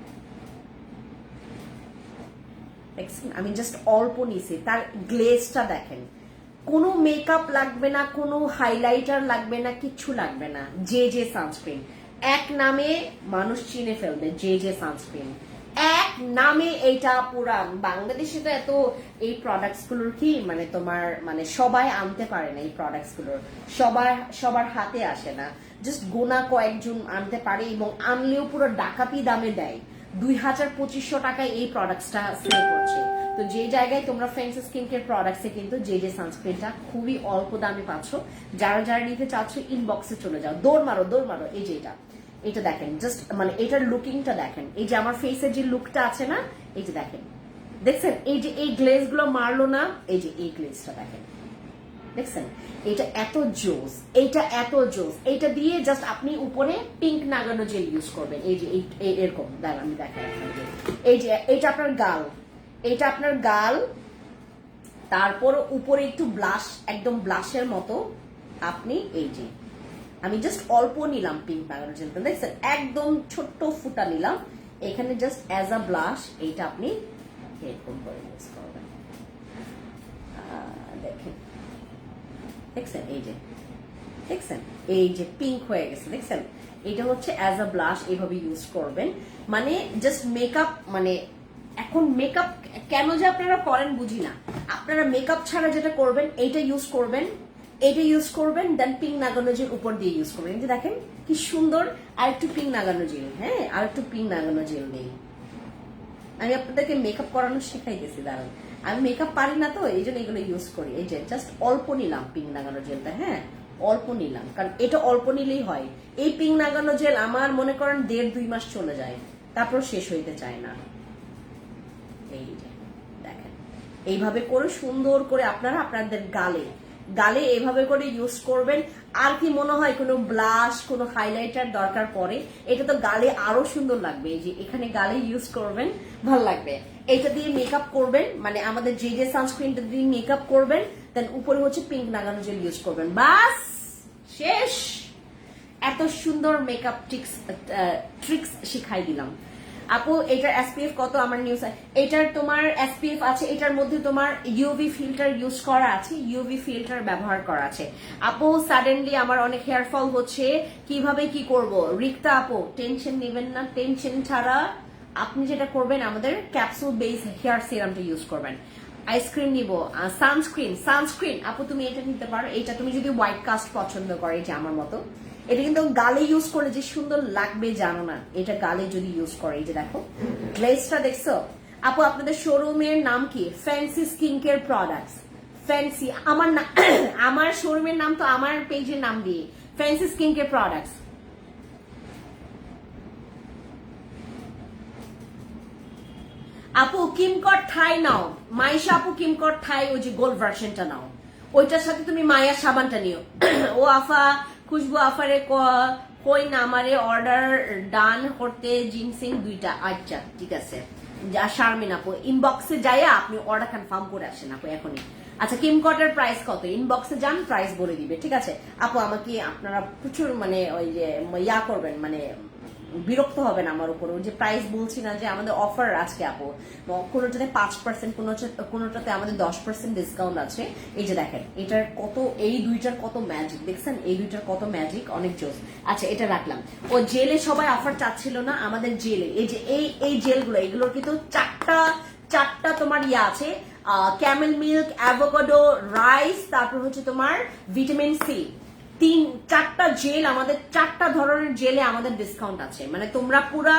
আমি জাস্ট অল্প নিছি। তার গ্লেজটা দেখেন, কোনো মেকআপ লাগবে না, কোনো হাইলাইটার লাগবে না, কিচ্ছু লাগবে না। যে সানস্ক্রিন, এক নামে মানুষ চিনে ফেলবে। যে সানস্ক্রিন এক নামে, এইটা পুরা বাংলাদেশে তো এত এই প্রোডাক্টস গুলোর কি মানে তোমার মানে সবাই আনতে পারে না। এই প্রোডাক্টস গুলোর সবার হাতে আসে না, জাস্ট গোনা কয়েকজন আনতে পারে, এবং আনলেও পুরো ডাকাতি দামে দেয়। 2000-2500 টাকায় এই প্রোডাক্টসটা সেল করছে। তো যে জায়গায় তোমরা ফ্যান্সি স্কিন কেয়ার প্রোডাক্টসে কিন্তু যে সানস্ক্রিনটা খুবই অল্প দামে পাচ্ছ। যারা নিতে চাচ্ছ ইনবক্সে চলে যাও, দৌড় মারো। এই যে এটা দেখেন, জাস্ট মানে এটার লুকিংটা দেখেন। এই যে আমার ফেসের যে লুকটা আছে না, এই যে দেখছেন, এই যে এই গ্লেজ গুলো মারলো না, এই যে এই গ্লেজটা দেখেন, দেখছেন? এটা এত জোস, এইটা দিয়ে জাস্ট আপনি উপরে পিঙ্ক নাগানো জেল ইউজ করবেন। এই যে এরকম দাঁড়ান, আমি দেখাই আপনাকে। এই যে এটা আপনার গাল, তারপর উপরে একটু ব্লাশ, একদম ব্লাশের মতো আপনি। এই যে আমি জাস্ট অল্প নিলাম পিঙ্ক নাগানো জেলটা, দেখছেন? একদম ছোট্ট ফুটা নিলাম এখানে, জাস্ট অ্যাজ আ ব্লাশ। এইটা আপনি এরকম করে ইউজ করবেন, দেখেন, দেখছেন? এই যে পিঙ্ক হয়ে গেছে, দেখছেন? এটা হচ্ছে অ্যাজ আ ব্লাশ, এইভাবে ইউজ করবেন। মানে জাস্ট মেকআপ, মানে এখন মেকআপ কেন যে আপনারা করেন বুঝি না। আপনারা মেকআপ ছাড়া যেটা করবেন, এইটা ইউজ করবেন, দেন পিঙ্ক নাগানো জেল উপর দিয়ে ইউজ করবেন। এই যে দেখেন কি সুন্দর। আর একটু পিঙ্ক নাগানো জেল, হ্যাঁ, আর একটু পিঙ্ক নাগানো জেল নেই। আমি আপনাদেরকে মেকআপ করানো শিখাইতেছি, দাঁড়ান। আমি মেকআপ পারি না তো, এই জন্য এগুলো ইউজ করি। এই যে জাস্ট অল্প নিলাম পিঙ্ক নাগানো জেলটা, হ্যাঁ, অল্প নিলাম, কারণ এটা অল্প নিলেই হয়। এই পিঙ্ক নাগানো জেল আমার মনে করেন 1.5-2 মাস চলে যায়, তারপর শেষ হইতে চায় না। এই যে দেখেন, এইভাবে করে সুন্দর করে আপনারা আপনাদের গালে এভাবে করে ইউজ করবেন। আর কি মনে হয় কোনো ব্লাশ, কোনো হাইলাইটার দরকার পড়ে? এটা তো গালে আরো সুন্দর লাগবে। এই যে এখানে গালে ইউজ করবেন, ভালো লাগবে। এটা দিয়ে মেকআপ করবেন, মানে আমাদের যে সানস্ক্রিনটা দিয়ে মেকআপ করবেন, দেন উপরে হচ্ছে পিঙ্ক নাগানো জেল ইউজ করবেন, বাস শেষ। এত সুন্দর মেকআপ ট্রিক্স শিখাই দিলাম আপু। এটার এসপিএফ কত? আমার নিউজ এটার তোমার এসপিএফ আছে, এটার মধ্যে তোমার ইউভি ফিল্টার ইউজ করা আছে, ইউভি ফিল্টার ব্যবহার করা আছে। আপু সাডেনলি আমার অনেক হেয়ার ফল হচ্ছে, কিভাবে কি করব? রিক্তা আপু টেনশন নেবেন না, টেনশন ছাড়া আপনি যেটা করবেন, আমাদের ক্যাপসুল বেস হেয়ার সিরামটা ইউজ করবেন। আইসক্রিম নিব, সানস্ক্রিন আপু তুমি এটা নিতে পারো। এটা তুমি যদি হোয়াইট কাস্ট পছন্দ করো, এই যে আমার মতো, এটা কিন্তু গালে ইউজ করলে যে সুন্দর লাগবে জানো না, এটা গালে যদি ইউজ করে। এই যে দেখো গ্লেজটা, দেখছো আপু? আপনাদের শোরুমের নাম কি? Fancy skin care products. Fancy আমার না, আমার শোরুমের নাম তো আমার পেজের নাম দিয়ে, ফ্যান্সি স্কিন কেয়ার প্রোডাক্টস। আপু কিমকট থাই নাও, মাইশা আপু কিমকট থাই, ওই যে গোল্ড ভার্সনটা নাও, ওইটার সাথে তুমি মায়া সাবানটা নিও। ও আফা খুশবু আফারে কই না, আমারে অর্ডার ডান করতে জিনসিং 2টা। আচ্ছা ঠিক আছে, যা শারমিন আপু ইনবক্সে যাইয়া আপনি অর্ডার কনফার্ম করে আসেন আপু এখনই। আচ্ছা কিমকটের প্রাইস কত, ইনবক্সে যান প্রাইস বলে দিবে, ঠিক আছে আপু। আমাকে আপনারা প্রচুর মানে ওই যে ইয়া করবেন, মানে বিরক্ত হবেন আমার উপর, ওই যে প্রাইস বলছি না যে আমাদের অফার আজকে আপু, কোনোটাতে 5%, কোনোটাতে আমাদের 10% ডিসকাউন্ট আছে। এই যে দেখেন এটার কত, এই দুইটার কত ম্যাজিক দেখছেন, এই দুইটার কত ম্যাজিক, অনেক জোস। আচ্ছা এটা রাখলাম। ও জেলে সবাই অফার চাচ্ছিল না, আমাদের জেলে এই যে এই জেলগুলো, এগুলোর কিন্তু চারটা তোমার ইয়া আছে, ক্যামেল মিল্ক, অ্যাভোকাডো, রাইস, তারপর হচ্ছে তোমার ভিটামিন সি, চারটা জেল, আমাদের চারটা ধরনের জেলে আমাদের ডিসকাউন্ট আছে। মানে তোমরা পুরা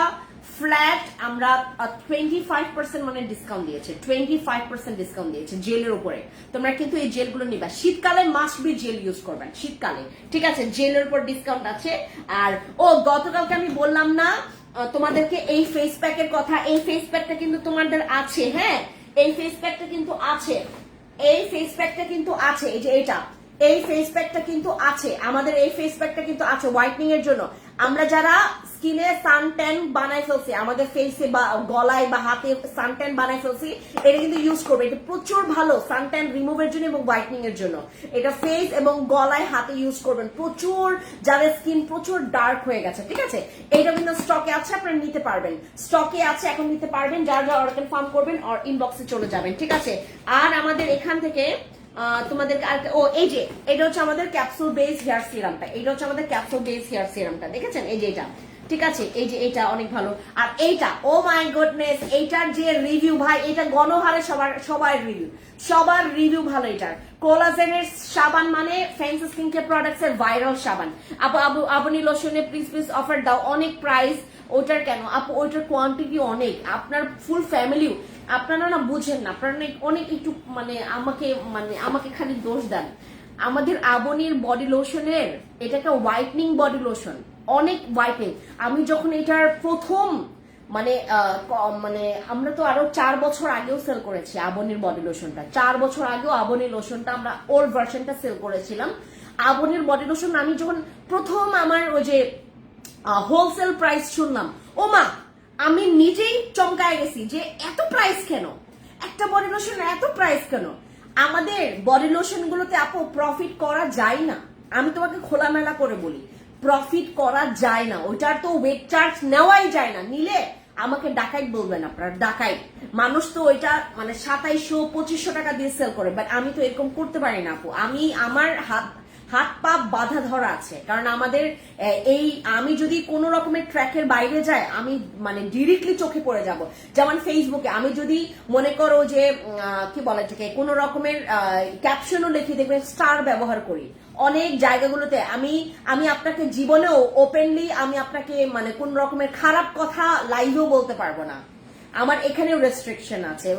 ফ্ল্যাট আমরা 25% মানে ডিসকাউন্ট দিয়েছে, 25% ডিসকাউন্ট দিয়েছে জেলের উপরে। তোমরা কিন্তু এই জেলগুলো নিবা, শীতকালে মাস্ট বি জেল ইউজ করবেন শীতকালে, ঠিক আছে। জেলের উপর ডিসকাউন্ট আছে। আর গতকালকে আমি বললাম না তোমাদেরকে এই ফেস প্যাকের কথা, এই ফেস প্যাকটা কিন্তু তোমাদের আছে, হ্যাঁ এই ফেস প্যাকটা কিন্তু আছে, এই ফেস প্যাকটা কিন্তু আছে, এই যে এটা, এই ফেস প্যাকটা কিন্তু আছে আমাদের, এই ফেস প্যাকটা কিন্তু আছে হোয়াইটনিং এর জন্য। আমরা যারা স্কিনে সানট্যান বানাই ফেলছি, আমাদের ফেসে বা গলায় বা হাতে সানট্যান বানাই ফেলছি, এটা কিন্তু ইউজ করবে। এটা প্রচুর ভালো সানট্যান রিমুভের জন্য এবং হোয়াইটনিং এর জন্য। এটা ফেস এবং গলায় হাতে ইউজ করবেন, প্রচুর যাদের স্কিন প্রচুর ডার্ক হয়ে গেছে, ঠিক আছে। এটা কিন্তু স্টকে আছে, আপনারা নিতে পারবেন, স্টকে আছে এখন নিতে পারবেন। যারা যারা অর্ডার কনফার্ম করবেন আর ইনবক্সে চলে যাবেন, ঠিক আছে। আর আমাদের এখান থেকে তোমাদেরকে এই যে এটা হচ্ছে আমাদের ক্যাপসুল বেস হেয়ার সিরামটা, এটা হচ্ছে আমাদের ক্যাপসুল বেস হেয়ার সিরামটা, দেখেছেন এই যে এটা, ঠিক আছে। এই যে এটা অনেক ভালো। আর এইটা ও মাই গুডনেস, এইটার যে রিভিউ ভাই, এটা গণহারে সবার রিভিউ ভালো। এটার কোলাজেনের সাবান, মানে ফ্যান্সি স্কিন কেয়ার প্রোডাক্টস এর ভাইরাল সাবান। আপনি লোশনে প্লিজ অফার দাও, অনেক প্রাইস ওটার কেন আপু, ওইটার কোয়ান্টিটি অনেক, আপনার ফুল ফ্যামিলিও, আপনারা না বুঝেন না, আপনারা অনেক একটু মানে আমাকে খালি দোষ দেন। আমাদের আবনির বডি লোশনের, এটা একটা হোয়াইটনিং বডি লোশন, অনেক হোয়াইটনিং। আমি যখন এটার প্রথম মানে আমরা তো আরো 4 বছর আগেও সেল করেছি আবনির বডি লোশনটা, 4 বছর আগেও আবনির লোশনটা আমরা ওল্ড ভার্সনটা সেল করেছিলাম। আবনির বডি লোশন আমি যখন প্রথম আমার ওই যে হোলসেল প্রাইস শুনলাম, ও মা আমি নিজেই চমকায় গেছি যে এত প্রাইস কেন, একটা বডি লোশন এত প্রাইস কেন। আমাদের বডি লোশন গুলোতে আপু প্রফিট করা যায় না, আমি তোমাকে খোলামেলা করে বলি, প্রফিট করা যায় না, ওইটার তো ওয়েট চার্জ নেওয়াই যায় না, নিলে আমাকে ডাকাইত বলবেন আপনারা, ডাকাইত। মানুষ তো ওইটা মানে 2700-2500 টাকা দিয়ে সেল করে, বাট আমি তো এরকম করতে পারি না আপু। আমার হাত পা বাধা ধরা আছে, কারণ আমাদের আমি যদি কোনো রকমের ট্র্যাকের বাইরে যাই, আমি মানে ডিরেক্টলি চোখে পড়ে যাব। যেমন ফেসবুকে আমি যদি মনে করো যে কি বলে এটাকে, কোনো রকমের ক্যাপশনও লিখে দেখবেন স্টার ব্যবহার করি অনেক জায়গাগুলোতে, আমি আপনাকে জীবনেও ওপেনলি আমি আপনাকে মানে কোন রকমের খারাপ কথা লাইভেও বলতে পারবো না, আমার এখানেও রেস্ট্রিকশন আছে।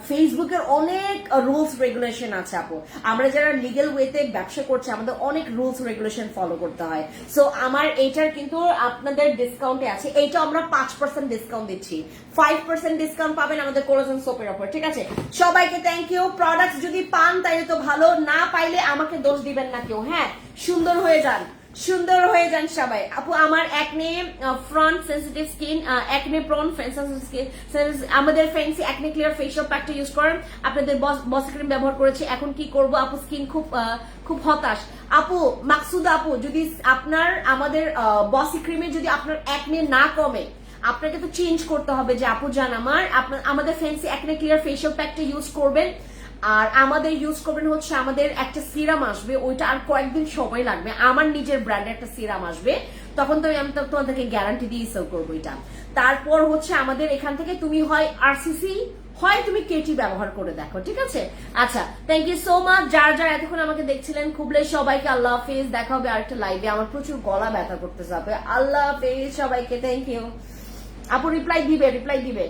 ফেসবুকের অনেক রুলস রেগুলেশন আছে আপু, আমরা যারা লিগেল ওয়েতে ব্যবসা করছি আমাদের অনেক রুলস রেগুলেশন ফলো করতে হয়। সো আমার এইটার কিন্তু আপনাদের ডিসকাউন্টে আছে, এইটা আমরা 5% ডিসকাউন্ট দিচ্ছি, 5% ডিসকাউন্ট পাবেন আমাদের কোলাজেন সোপের উপর, ঠিক আছে। সবাইকে থ্যাংক ইউ। প্রোডাক্ট যদি পান তাইলে তো ভালো, না পাইলে আমাকে দোষ দিবেন না কেউ, হ্যাঁ সুন্দর হয়ে যান সবাই। আপু আমার একনে front sensitive skin, একনে prawn sensitive skin, আমাদের ফ্যান্সি একনে ক্লিয়ার ফেশিয়াল প্যাকটা ইউজ করেন, আপনাদের বসি ক্রিম ব্যবহার করেছি, এখন কি করব আপু, স্কিন খুব হতাশ। আপু মাকসুদা আপু, যদি আপনার আমাদের বসি ক্রিমে যদি আপনার একনে না কমে, আপনাকে তো চেঞ্জ করতে হবে যে আপু জান আমাদের ফ্যান্সি একনে ক্লিয়ার ফেশিয়াল প্যাকটা ইউজ করবেন। আর আমাদের ইউজ করবেন হচ্ছে আমাদের একটা সিরাম আসবে, ওইটা আর কয়েকদিন সময় লাগবে, আমার নিজের ব্র্যান্ডের একটা সিরাম আসবে, তখন তো আমি তোমাদেরকে গ্যারান্টি দিয়ে সেল করবো এটা। তারপর হচ্ছে আমাদের এখান থেকে তুমি হয় আরসিসি হয় তুমি কেটি ব্যবহার করে দেখো, ঠিক আছে। আচ্ছা থ্যাংক ইউ সো মাচ যারা এতক্ষণ আমাকে দেখছিলেন, খুবলে সবাইকে আল্লাহ হাফেজ, দেখা হবে আরেকটা লাইভে। আমার প্রচুর গলা ব্যথা করতে যাবে, আল্লাহ হাফেজ সবাইকে, থ্যাংক ইউ। আপু রিপ্লাই দিবে